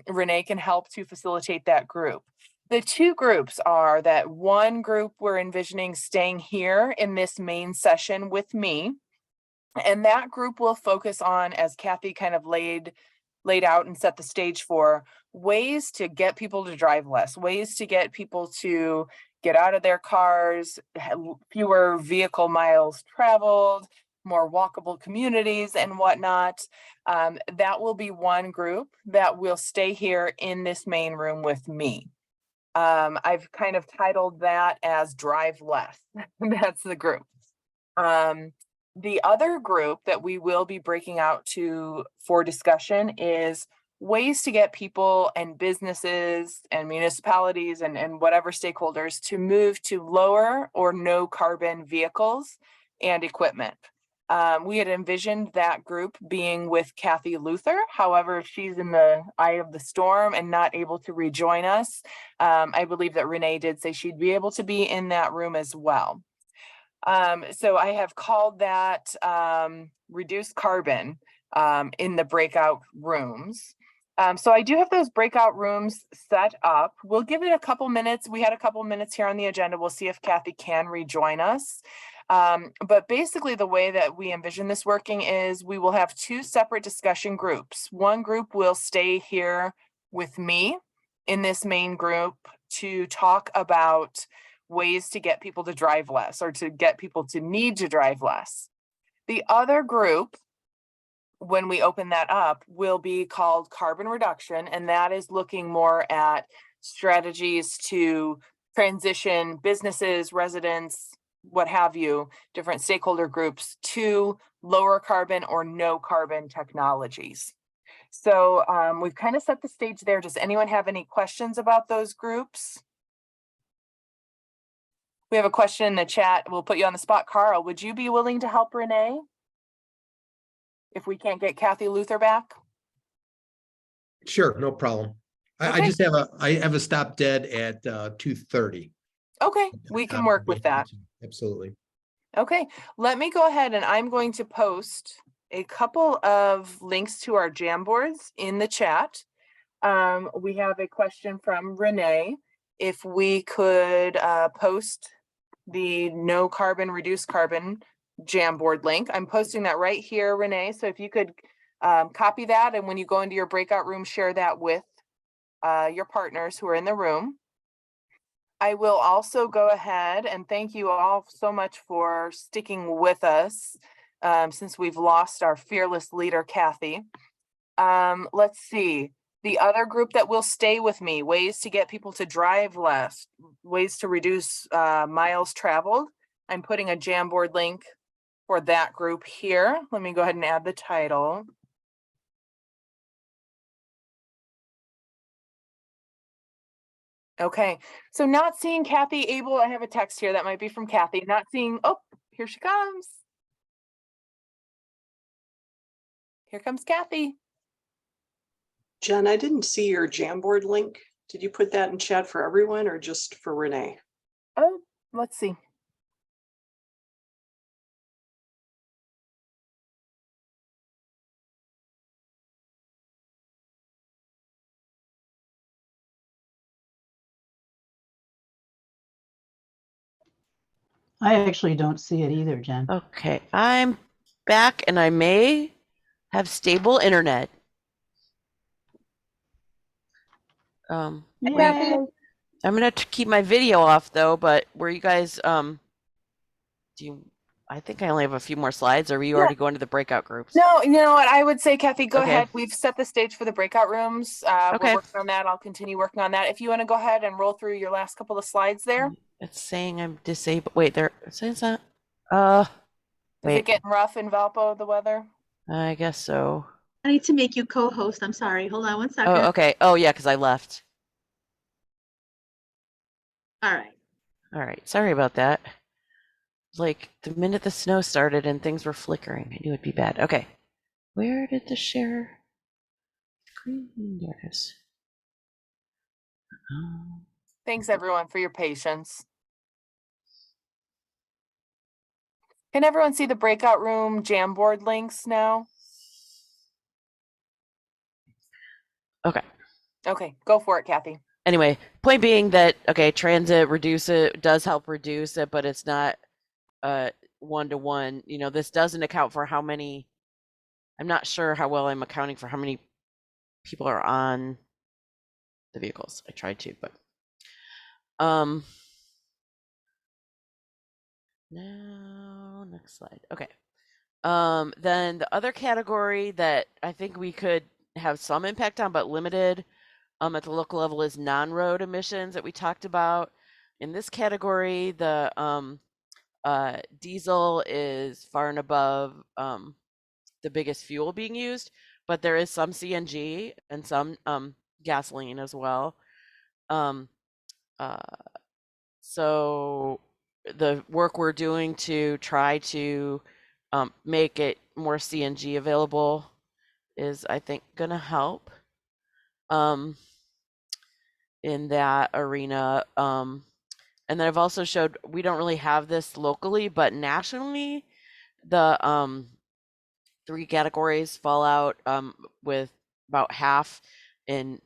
Renee can help to facilitate that group. The 2 groups are that one group we're envisioning staying here in this main session with me. And that group will focus on, as Kathy kind of laid out and set the stage for, ways to get people to drive less, ways to get people to get out of their cars, fewer vehicle miles traveled, more walkable communities and whatnot. That will be one group that will stay here in this main room with me. I've kind of titled that as Drive Less. That's the group. The other group that we will be breaking out to for discussion is ways to get people and businesses and municipalities and whatever stakeholders to move to lower or no carbon vehicles and equipment. We had envisioned that group being with Kathy Luther. However, she's in the eye of the storm and not able to rejoin us. I believe that Renee did say she'd be able to be in that room as well. So I have called that reduce carbon in the breakout rooms. So I do have those breakout rooms set up. We'll give it a couple minutes. We had a couple minutes here on the agenda. We'll see if Kathy can rejoin us. But basically the way that we envision this working is we will have 2 separate discussion groups. One group will stay here with me in this main group to talk about ways to get people to drive less or to get people to need to drive less. The other group, when we open that up, will be called carbon reduction, and that is looking more at strategies to transition businesses, residents, what have you, different stakeholder groups to lower carbon or no carbon technologies. So we've kind of set the stage there. Does anyone have any questions about those groups? We have a question in the chat. We'll put you on the spot. Carl, would you be willing to help Renee if we can't get Kathy Luther back? Sure, no problem. Okay. I have a stop dead at 2:30. Okay, we can work with that. Absolutely. Okay, let me go ahead and I'm going to post a couple of links to our Jamboards in the chat. We have a question from Renee. If we could post the no carbon, reduce carbon Jamboard link. I'm posting that right here, Renee. So if you could copy that, and when you go into your breakout room, share that with your partners who are in the room. I will also go ahead and thank you all so much for sticking with us since we've lost our fearless leader, Kathy. Let's see. The other group that will stay with me, ways to get people to drive less, ways to reduce miles traveled. I'm putting a Jamboard link for that group here. Let me go ahead and add the title. Okay, so not seeing Kathy able, I have a text here that might be from Kathy, not seeing, oh, here she comes. Here comes Kathy. Jen, I didn't see your Jamboard link. Did you put that in chat for everyone or just for Renee? Oh, let's see. I actually don't see it either, Jen. Okay, I'm back and I may have stable internet. Yay. I'm gonna have to keep my video off though, but were you guys, do you, I think I only have a few more slides, or were you already going to the breakout groups? No, you know what? I would say, Kathy, go Okay. ahead. We've set the stage for the breakout rooms. Okay. We're working on that. I'll continue working on that. If you want to go ahead and roll through your last couple of slides there. It's saying I'm disabled. Wait, there, it says that? Is it Wait, getting rough in Valpo, the weather? I guess so. I need to make you co-host. I'm sorry. Hold on 1 second. Oh, okay. Oh, yeah, because I left. All right. All right. Sorry about that. Like the minute the snow started and things were flickering, I knew it'd be bad. Okay. Where did the share screen? There it is. Thanks, everyone, for your patience. Can everyone see the breakout room Jamboard links now? Okay. Okay, go for it, Kathy. Anyway, point being that, okay, transit does help reduce it, but it's not one-to-one. You know, this doesn't account for how many, I'm not sure how well I'm accounting for how many people are on the vehicles. I tried to, but now next slide. Okay. Then the other category that I think we could have some impact on, but limited at the local level, is non-road emissions that we talked about. In this category, the diesel is far and above the biggest fuel being used, but there is some CNG and some gasoline as well. So the work we're doing to try to make it more CNG available is, I think, gonna help in that arena. And then I've also showed, we don't really have this locally, but nationally, the 3 categories fall out with about half in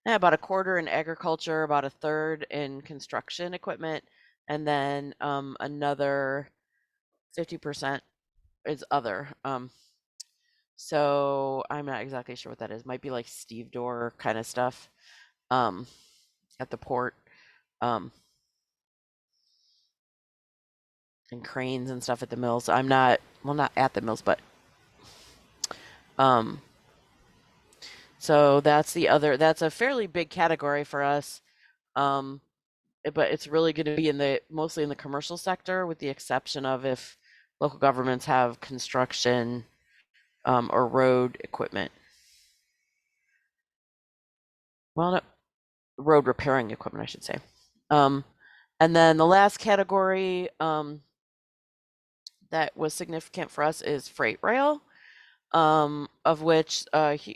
about a quarter in agriculture, about a third in construction equipment, and then another 50% is other. So I'm not exactly sure what that is. Might be like Steve Door kind of stuff at the port. And cranes and stuff at the mills. I'm not, well, not at the mills, but so that's the other, that's a fairly big category for us. But it's really going to be in the, mostly in the commercial sector, with the exception of if local governments have construction or road equipment. Well, no, road repairing equipment, I should say. And then the last category that was significant for us is freight rail, of which it's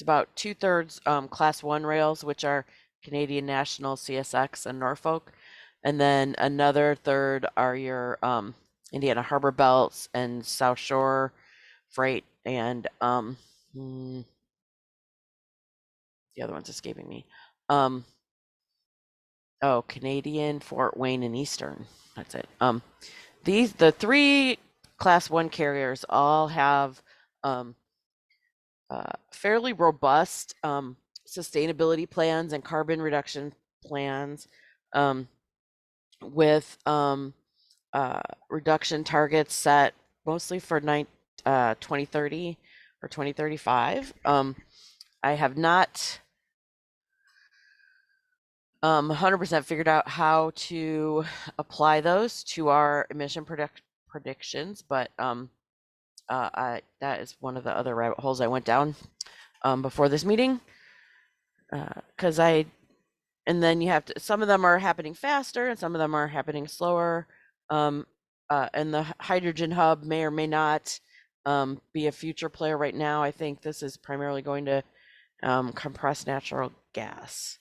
about 2/3 class 1 rails, which are Canadian National, CSX, and Norfolk. And then another third are your Indiana Harbor Belts and South Shore freight, and the other one's escaping me. Oh, Canadian, Fort Wayne, and Eastern. That's it. The 3 class 1 carriers all have fairly robust sustainability plans and carbon reduction plans, with reduction targets set mostly for 2030 or 2035. I have not 100% figured out how to apply those to our emission predictions, but that is one of the other rabbit holes I went down before this meeting, because and then you have to, some of them are happening faster and some of them are happening slower, and the hydrogen hub may or may not be a future player. Right now, I think this is primarily going to compress natural gas.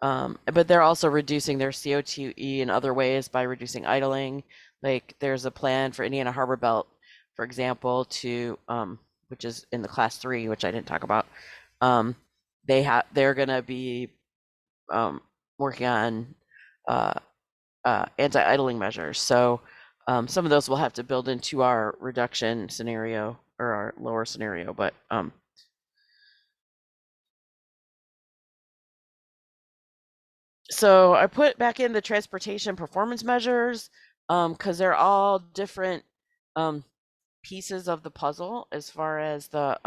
But they're also reducing their CO2e in other ways by reducing idling. Like there's a plan for Indiana Harbor Belt, for example, to which is in the class 3, which I didn't talk about. They're gonna be working on anti-idling measures. So some of those we'll have to build into our reduction scenario or our lower scenario, but so I put back in the transportation performance measures because they're all different pieces of the puzzle as far as the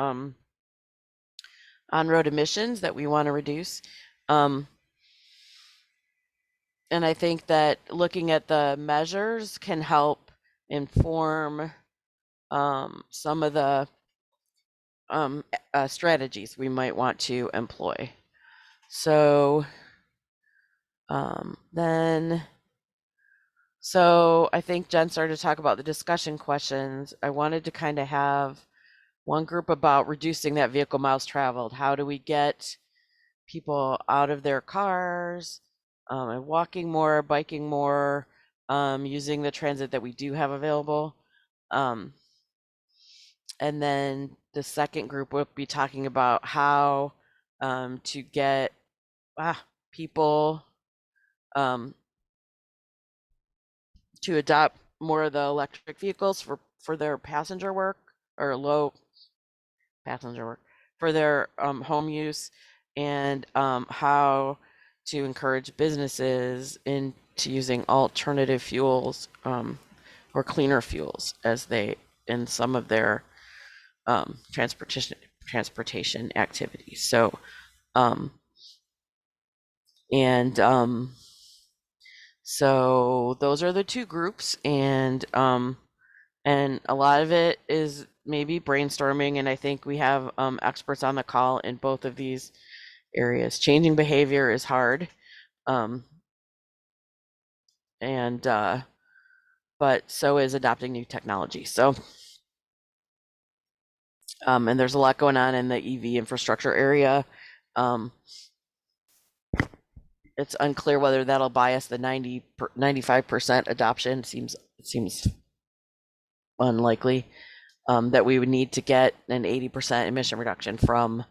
on-road emissions that we want to reduce. And I think that looking at the measures can help inform some of the strategies we might want to employ. So so I think Jen started to talk about the discussion questions. I wanted to kind of have one group about reducing that vehicle miles traveled. How do we get people out of their cars and walking more, biking more, using the transit that we do have available? And then the second group will be talking about how to get people to adopt more of the electric vehicles for their passenger work or low passenger work for their home use, and how to encourage businesses into using alternative fuels or cleaner fuels as they in some of their transportation activities. So so those are the two groups, and a lot of it is maybe brainstorming, and I think we have experts on the call in both of these areas. Changing behavior is hard, but so is adopting new technology. So and there's a lot going on in the EV infrastructure area. It's unclear whether that'll buy us the 95% adoption. It seems unlikely that we would need to get an 80% emission reduction from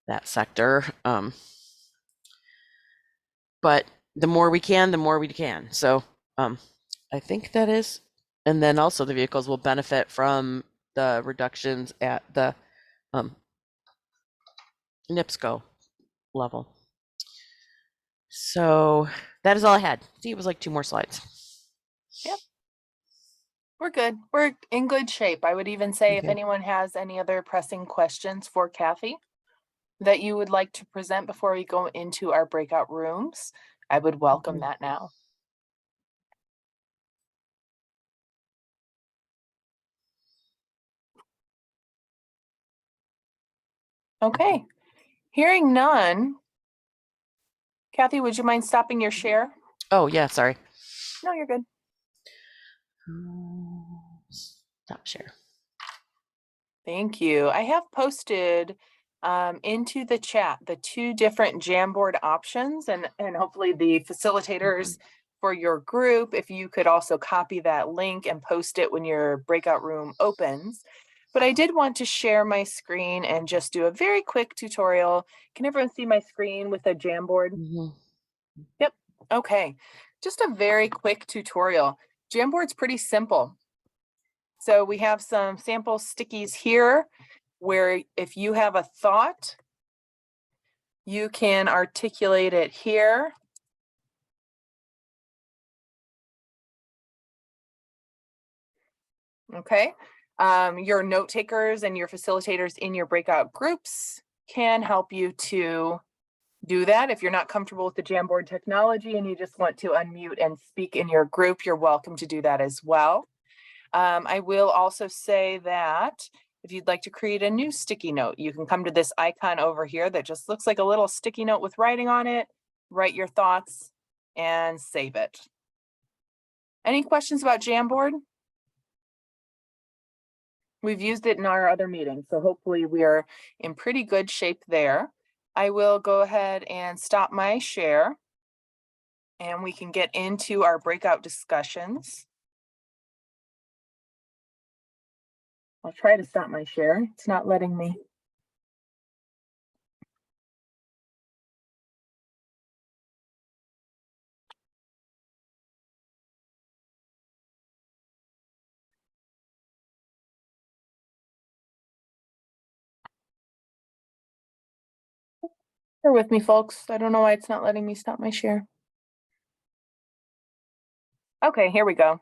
that sector. But the more we can, the more we can. So I think that is, and then also the vehicles will benefit from the reductions at the NIPSCO level. So that is all I had. See, it was like 2 more slides. Yep. We're good. We're in good shape. I would even say if Okay. anyone has any other pressing questions for Kathy that you would like to present before we go into our breakout rooms, I would welcome that now. Okay, hearing none. Kathy, would you mind stopping your share? Oh, yeah, sorry. No, you're good. Stop share. Thank you. I have posted into the chat the 2 different Jamboard options, and hopefully the facilitators for your group, if you could also copy that link and post it when your breakout room opens. But I did want to share my screen and just do a very quick tutorial. Can everyone see my screen with a Jamboard? Yep. Okay. Just a very quick tutorial. Jamboard's pretty simple. So we have some sample stickies here where if you have a thought, you can articulate it here. Okay. Your note takers and your facilitators in your breakout groups can help you to do that. If you're not comfortable with the Jamboard technology and you just want to unmute and speak in your group, you're welcome to do that as well. I will also say that if you'd like to create a new sticky note, you can come to this icon over here that just looks like a little sticky note with writing on it, write your thoughts and save it. Any questions about Jamboard? We've used it in our other meetings, so hopefully we are in pretty good shape there. I will go ahead and stop my share. And we can get into our breakout discussions. I'll try to stop my share. It's not letting me. Bear with me, folks. I don't know why it's not letting me stop my share. Okay, here we go.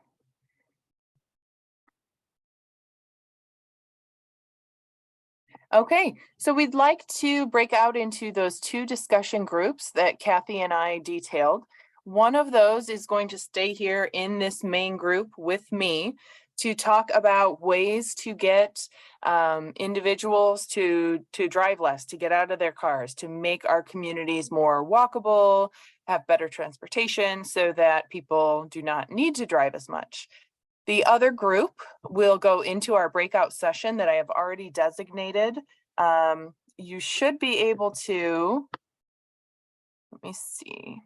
Okay, so we'd like to break out into those two discussion groups that Kathy and I detailed. One of those is going to stay here in this main group with me to talk about ways to get individuals to drive less, to get out of their cars, to make our communities more walkable, have better transportation so that people do not need to drive as much. The other group will go into our breakout session that I have already designated. You should be able to, let me see.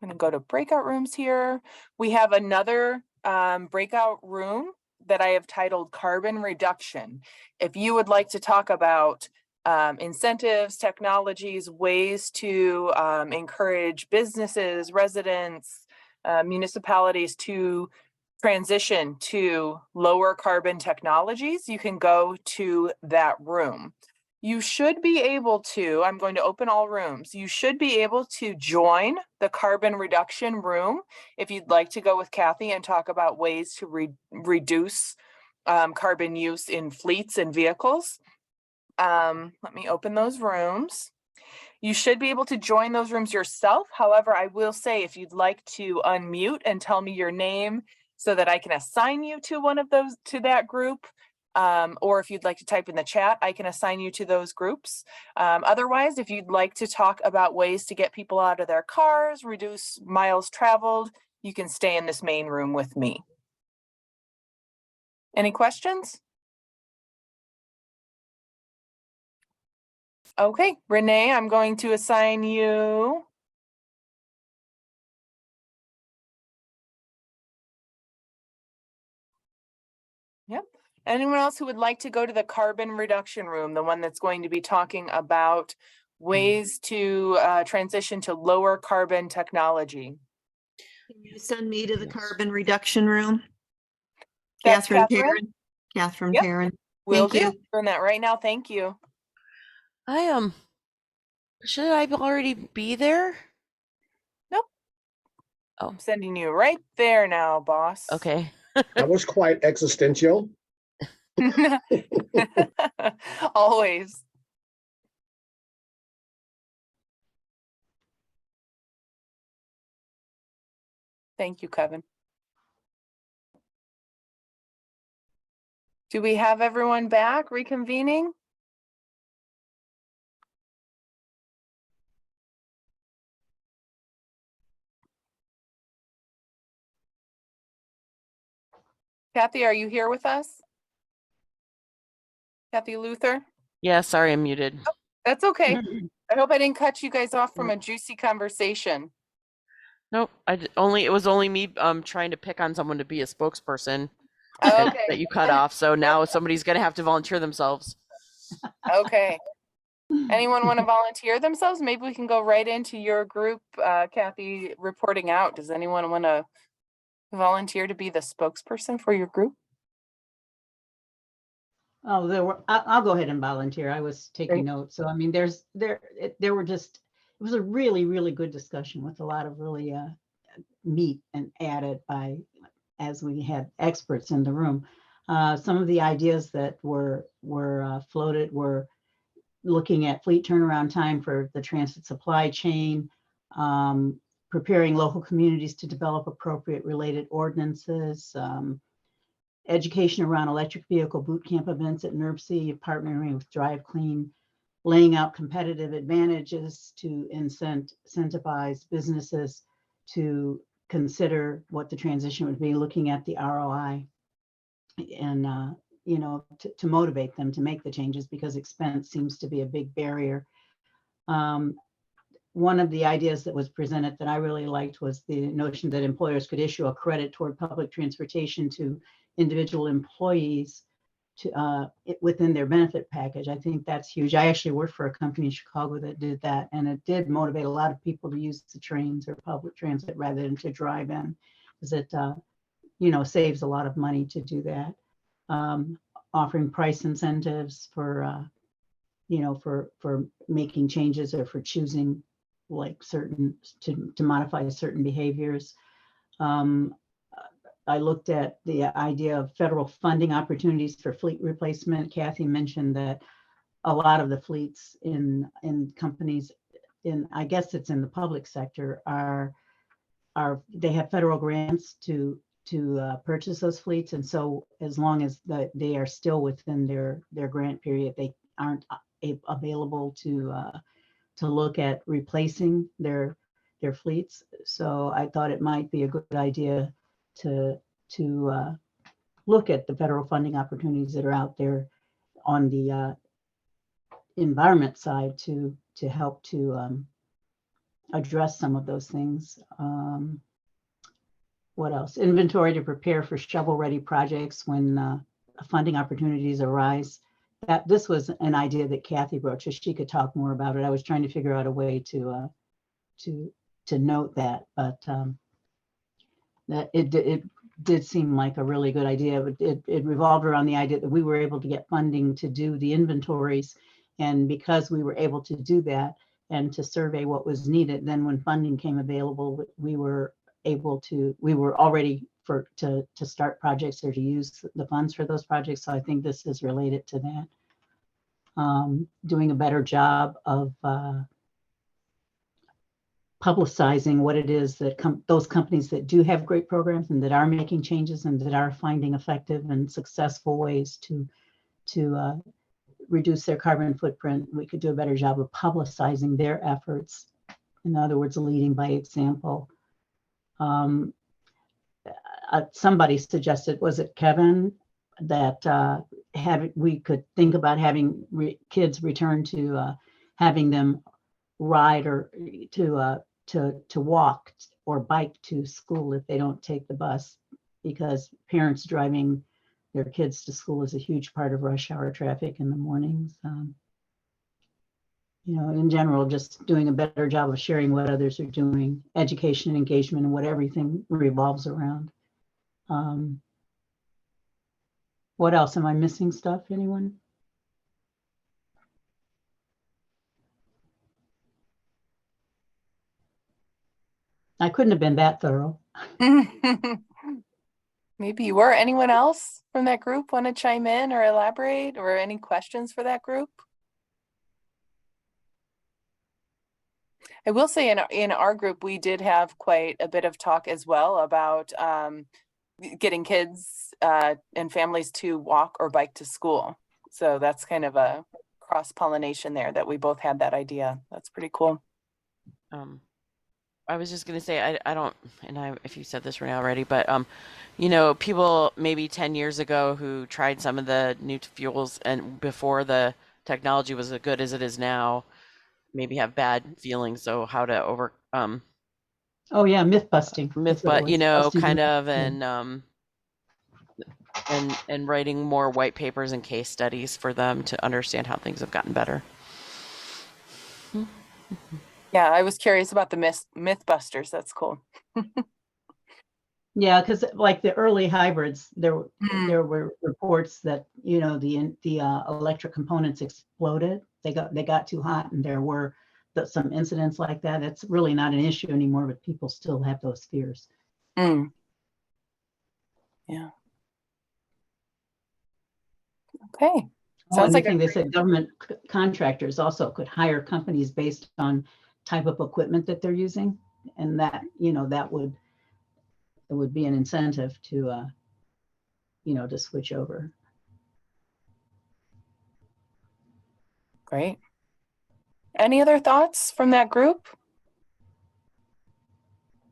I'm going to go to breakout rooms here. We have another breakout room that I have titled Carbon Reduction. If you would like to talk about incentives, technologies, ways to encourage businesses, residents, municipalities to transition to lower carbon technologies, you can go to that room. You should be able to, I'm going to open all rooms. You should be able to join the carbon reduction room if you'd like to go with Kathy and talk about ways to reduce carbon use in fleets and vehicles. Let me open those rooms. You should be able to join those rooms yourself. However, I will say if you'd like to unmute and tell me your name so that I can assign you to one of those, to that group, or if you'd like to type in the chat, I can assign you to those groups. Otherwise, if you'd like to talk about ways to get people out of their cars, reduce miles traveled, you can stay in this main room with me. Any questions? Okay, Renee, I'm going to assign you. Yep. Anyone else who would like to go to the carbon reduction room, the one that's going to be talking about ways to transition to lower carbon technology? Can you send me to the carbon reduction room? That's Catherine Catherine? Perrin. Catherine Yep. Perrin. Will Thank do. you. Doing that right now. Thank you. Should I already be there? Nope. Oh. I'm sending you right there now, boss. Okay. That was quite existential. Always. Thank you, Kevin. Do we have everyone back reconvening? Kathy, are you here with us? Kathy Luther? Yeah, sorry, I'm muted. Oh, that's okay. I hope I didn't cut you guys off from a juicy conversation. Nope, it was only me trying to pick on someone to be a spokesperson Okay. that you cut off. So now somebody's gonna have to volunteer themselves. Okay. Anyone want to volunteer themselves? Maybe we can go right into your group, Kathy, reporting out. Does anyone want to volunteer to be the spokesperson for your group? Oh, I'll go ahead and volunteer. I was taking Great. notes. So, I mean, there were just, it was a really, really good discussion with a lot of really meat and added by, as we had experts in the room. Some of the ideas that were floated were looking at fleet turnaround time for the transit supply chain, preparing local communities to develop appropriate related ordinances, education around electric vehicle boot camp events at NERC, partnering with Drive Clean, laying out competitive advantages to incentivize businesses to consider what the transition would be, looking at the ROI. and to motivate them to make the changes, because expense seems to be a big barrier. One of the ideas that was presented that I really liked was the notion that employers could issue a credit toward public transportation to individual employees within their benefit package. I think that's huge. I actually worked for a company in Chicago that did that, and it did motivate a lot of people to use the trains or public transit rather than to drive in, because it saves a lot of money to do that. Offering price incentives for making changes or for choosing like to modify certain behaviors. I looked at the idea of federal funding opportunities for fleet replacement. Kathy mentioned that a lot of the fleets in companies I guess it's in the public sector, they have federal grants to purchase those fleets, and so as long as they are still within their grant period, they aren't available to look at replacing their fleets. So I thought it might be a good idea to look at the federal funding opportunities that are out there on the environment side to help to address some of those things. What else? Inventory to prepare for shovel-ready projects when funding opportunities arise. This was an idea that Kathy wrote, so she could talk more about it. I was trying to figure out a way to note that, but that it did seem like a really good idea. It revolved around the idea that we were able to get funding to do the inventories, and because we were able to do that and to survey what was needed, then when funding came available, we were already to start projects or to use the funds for those projects. So I think this is related to that. Doing a better job of publicizing what it is that those companies that do have great programs and that are making changes and that are finding effective and successful ways to reduce their carbon footprint. We could do a better job of publicizing their efforts. In other words, leading by example. Somebody suggested, was it Kevin, that we could think about having kids return to having them ride or to walk or bike to school if they don't take the bus, because parents driving their kids to school is a huge part of rush hour traffic in the mornings. In general, just doing a better job of sharing what others are doing, education and engagement, and what everything revolves around. What else? Am I missing stuff, anyone? I couldn't have been that thorough. Maybe you were. Anyone else from that group want to chime in or elaborate, or any questions for that group? I will say in our group, we did have quite a bit of talk as well about getting kids and families to walk or bike to school. So that's kind of a cross-pollination there, that we both had that idea. That's pretty cool. I was just gonna say, I don't, and if you said this Renee already, but people maybe 10 years ago who tried some of the new fuels and before the technology was as good as it is now, maybe have bad feelings. So how to oh yeah, myth busting. Kind of, and writing more white papers and case studies for them to understand how things have gotten better. Yeah, I was curious about the Mythbusters. That's cool. Yeah, because like the early hybrids, there were reports that the electric components exploded. They got too hot, and there were some incidents like that. It's really not an issue anymore, but people still have those fears. Yeah. Okay. Sounds like they said government contractors also could hire companies based on type of equipment that they're using, and that it would be an incentive to to switch over. Great. Any other thoughts from that group?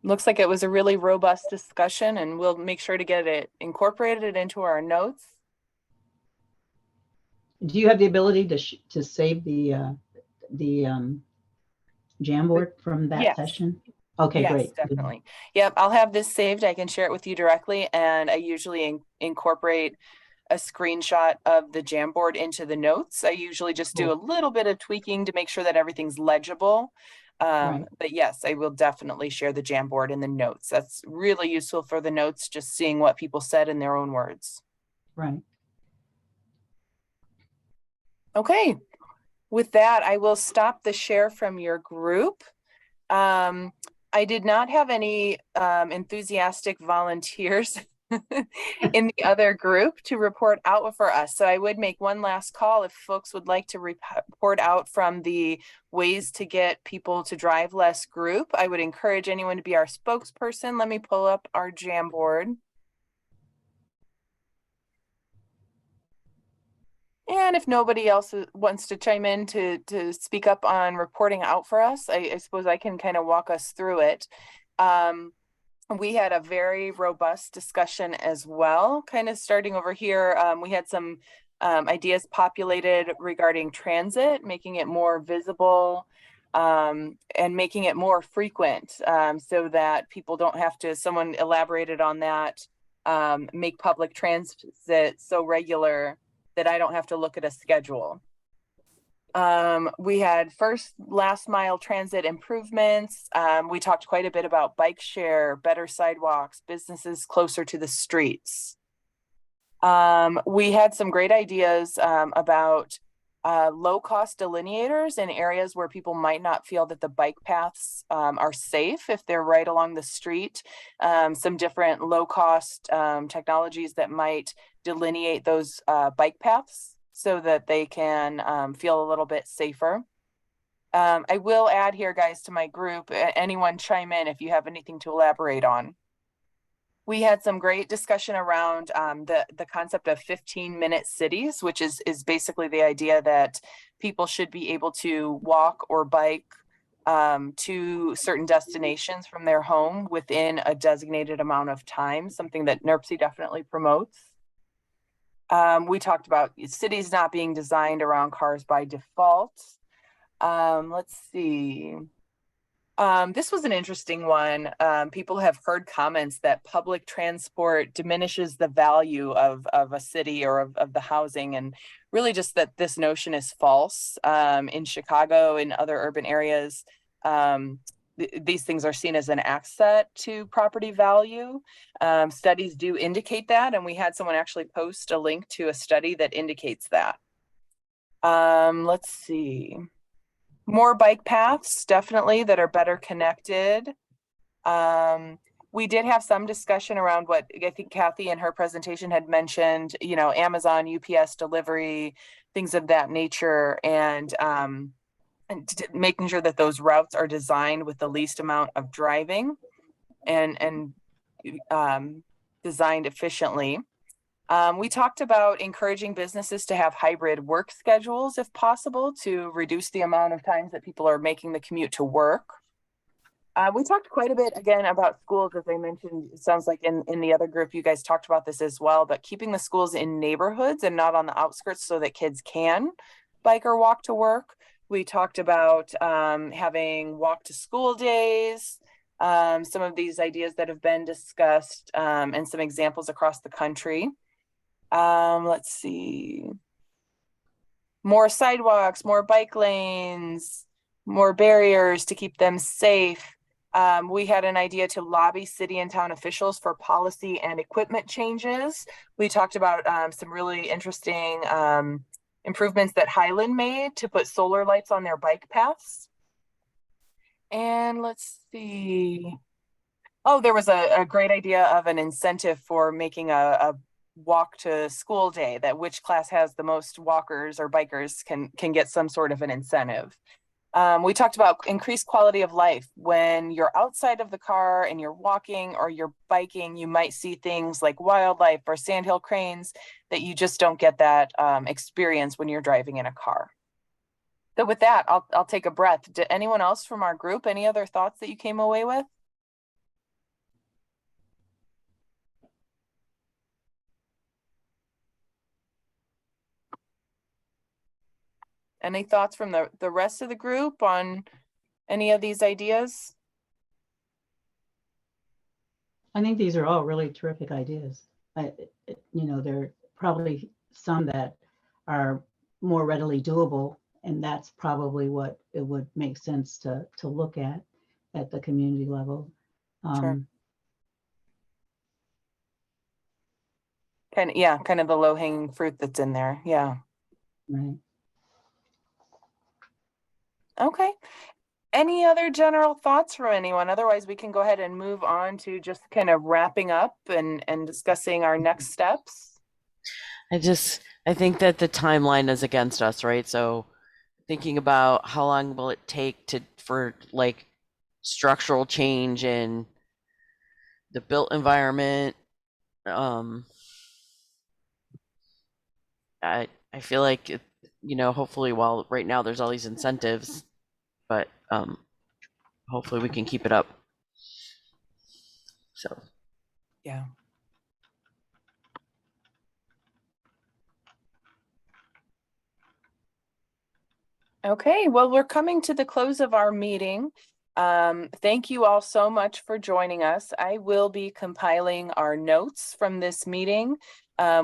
Looks like it was a really robust discussion, and we'll make sure to get it incorporated into our notes. Do you have the ability to save the Jamboard from that Yes. session? Okay, Yes, great. definitely. Yep, I'll have this saved. I can share it with you directly, and I usually incorporate a screenshot of the Jamboard into the notes. I usually just do a little bit of tweaking to make sure that everything's legible. Right. But yes, I will definitely share the Jamboard in the notes. That's really useful for the notes, just seeing what people said in their own words. Right. Okay, with that, I will stop the share from your group. I did not have any enthusiastic volunteers in the other group to report out for us. So I would make one last call if folks would like to report out from the ways to get people to drive less group. I would encourage anyone to be our spokesperson. Let me pull up our Jamboard. And if nobody else wants to chime in to speak up on reporting out for us, I suppose I can kind of walk us through it. We had a very robust discussion as well, kind of starting over here. We had some ideas populated regarding transit, making it more visible and making it more frequent so that people don't have to, someone elaborated on that, make public transit so regular that I don't have to look at a schedule. We had last mile transit improvements. We talked quite a bit about bike share, better sidewalks, businesses closer to the streets. We had some great ideas about low cost delineators in areas where people might not feel that the bike paths are safe if they're right along the street. Some different low cost technologies that might delineate those bike paths so that they can feel a little bit safer. I will add here, guys, to my group, anyone chime in if you have anything to elaborate on. We had some great discussion around the concept of 15-minute cities, which is basically the idea that people should be able to walk or bike to certain destinations from their home within a designated amount of time, something that NERC definitely promotes. We talked about cities not being designed around cars by default. Let's see. This was an interesting one. People have heard comments that public transport diminishes the value of a city or of the housing, and really just that this notion is false. In Chicago, in other urban areas, these things are seen as an asset to property value. Studies do indicate that, and we had someone actually post a link to a study that indicates that. Let's see. More bike paths, definitely, that are better connected. We did have some discussion around what I think Kathy in her presentation had mentioned, you know, Amazon, UPS delivery, things of that nature, and making sure that those routes are designed with the least amount of driving and designed efficiently. We talked about encouraging businesses to have hybrid work schedules if possible to reduce the amount of times that people are making the commute to work. We talked quite a bit again about schools, as I mentioned. It sounds like in the other group you guys talked about this as well, but keeping the schools in neighborhoods and not on the outskirts so that kids can bike or walk to work. We talked about having walk to school days, some of these ideas that have been discussed and some examples across the country. Let's see. More sidewalks, more bike lanes, more barriers to keep them safe. We had an idea to lobby city and town officials for policy and equipment changes. We talked about some really interesting improvements that Highland made to put solar lights on their bike paths. And let's see. Oh, there was a great idea of an incentive for making a walk to school day, that which class has the most walkers or bikers can get some sort of an incentive. We talked about increased quality of life. When you're outside of the car and you're walking or you're biking, you might see things like wildlife or sandhill cranes that you just don't get that experience when you're driving in a car. So with that, I'll take a breath. Did anyone else from our group, any other thoughts that you came away with? Any thoughts from the rest of the group on any of these ideas? I think these are all really terrific ideas. There are probably some that are more readily doable, and that's probably what it would make sense to look at the community level. Sure. Kind of the low hanging fruit that's in there. Yeah. Right. Okay. Any other general thoughts from anyone? Otherwise, we can go ahead and move on to just kind of wrapping up and discussing our next steps. I think that the timeline is against us, right? So thinking about how long will it take for like structural change in the built environment. I feel like hopefully, while right now there's all these incentives, but hopefully we can keep it up. So yeah. Okay, well, we're coming to the close of our meeting. Thank you all so much for joining us. I will be compiling our notes from this meeting.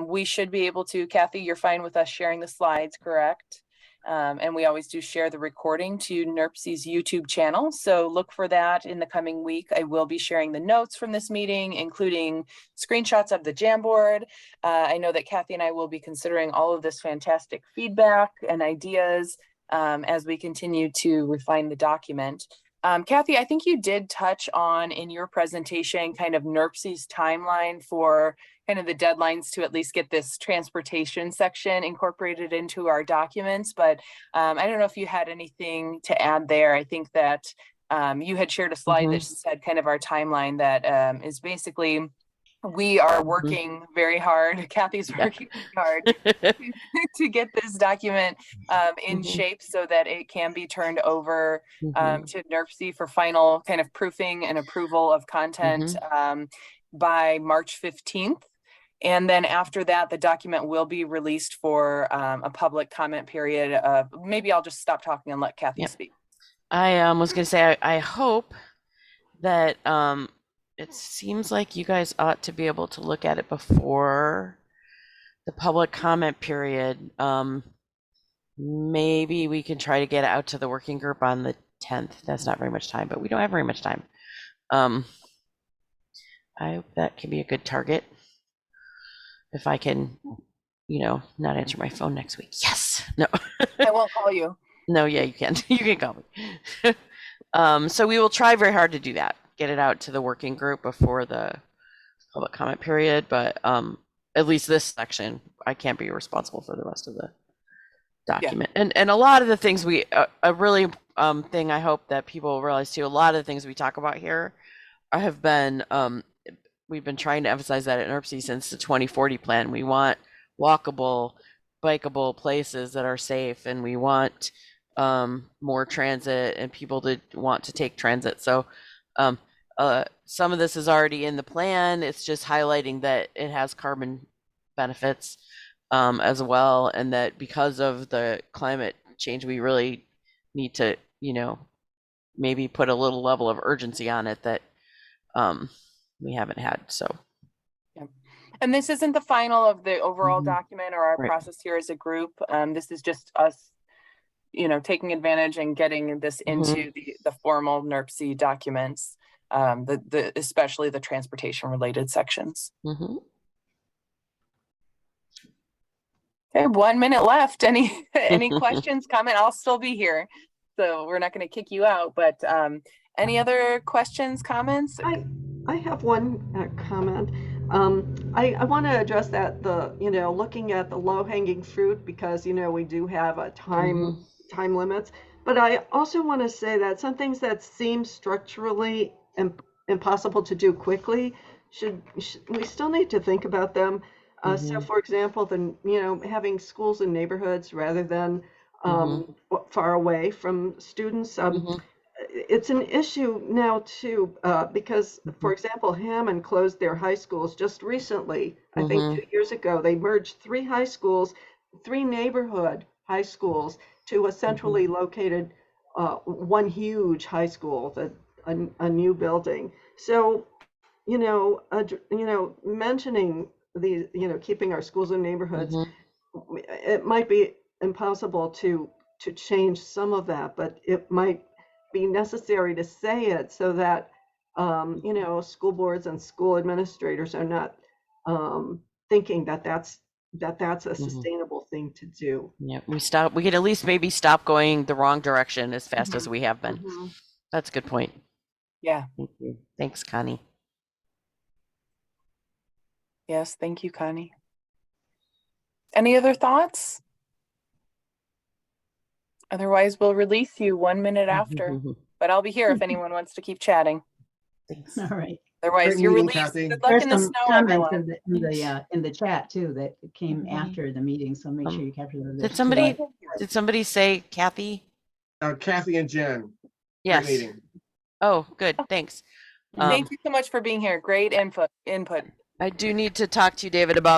We should be able to, Kathy, you're fine with us sharing the slides, correct? And we always do share the recording to NERPC's YouTube channel. So look for that in the coming week. I will be sharing the notes from this meeting, including screenshots of the Jamboard. I know that Kathy and I will be considering all of this fantastic feedback and ideas as we continue to refine the document. Kathy, I think you did touch on in your presentation kind of NERPC's timeline for kind of the deadlines to at least get this transportation section incorporated into our documents, but I don't know if you had anything to add there. I think that you had shared a slide that said kind of our timeline that is basically we are working very hard. Kathy's working hard to get this document in shape so that it can be turned over to NERPC for final kind of proofing and approval of content by March 15th. And then after that, the document will be released for a public comment period. Maybe I'll just stop talking and let Kathy speak. I was going to say, I hope that it seems like you guys ought to be able to look at it before the public comment period. Maybe we can try to get it out to the working group on the 10th. That's not very much time, but we don't have very much time. I hope that can be a good target. If I can, not answer my phone next week. Yes. No. I won't call you. No, yeah, you can. You can call me. So we will try very hard to do that. Get it out to the working group before the public comment period, but at least this section, I can't be responsible for the rest of the document. And a lot of the things a really thing I hope that people realize too, a lot of the things we talk about here have been, we've been trying to emphasize that at NERPC since the 2040 plan. We want walkable, bikeable places that are safe, and we want more transit and people to want to take transit. So some of this is already in the plan. It's just highlighting that it has carbon benefits as well, and that because of the climate change, we really need to, maybe put a little level of urgency on it that we haven't had. So, yeah. And this isn't the final of the overall document or our process here as a group. This is just us, taking advantage and getting this into the formal NERPC documents. Especially the transportation related sections. Okay, 1 minute left. Any questions, comment? I'll still be here, so we're not going to kick you out, but any other questions, comments? I have one comment. I want to address that, looking at the low hanging fruit, because, we do have a time limits, but I also want to say that some things that seem structurally impossible to do quickly we still need to think about them. So for example, having schools in neighborhoods rather than far away from students. It's an issue now too, because for example, Hammond closed their high schools just recently. I think 2 years ago. They merged 3 high schools, 3 neighborhood high schools to a centrally located one huge high school, a new building. So, mentioning the, keeping our schools and neighborhoods, it might be impossible to change some of that, but it might be necessary to say it so that school boards and school administrators are not thinking that that's a sustainable thing to do. Yeah, we could at least maybe stop going the wrong direction as fast as we have been. Mhm. That's a good point. Yeah. Thank you. Thanks, Connie. Yes, thank you, Connie. Any other thoughts? Otherwise, we'll release you 1 minute after, but I'll be here if anyone wants to keep chatting. Thanks. All right. Otherwise, Great you're meeting, released. Kathy. Good luck There's in the some snow, comments everyone. in the chat too that came Mhm. after the meeting, so make sure you capture those. Did somebody say Kathy? Kathy and Jen, Yes. great meeting. Oh, good. Thanks. Thank you so much for being here. Great input. I do need to talk to you, David, about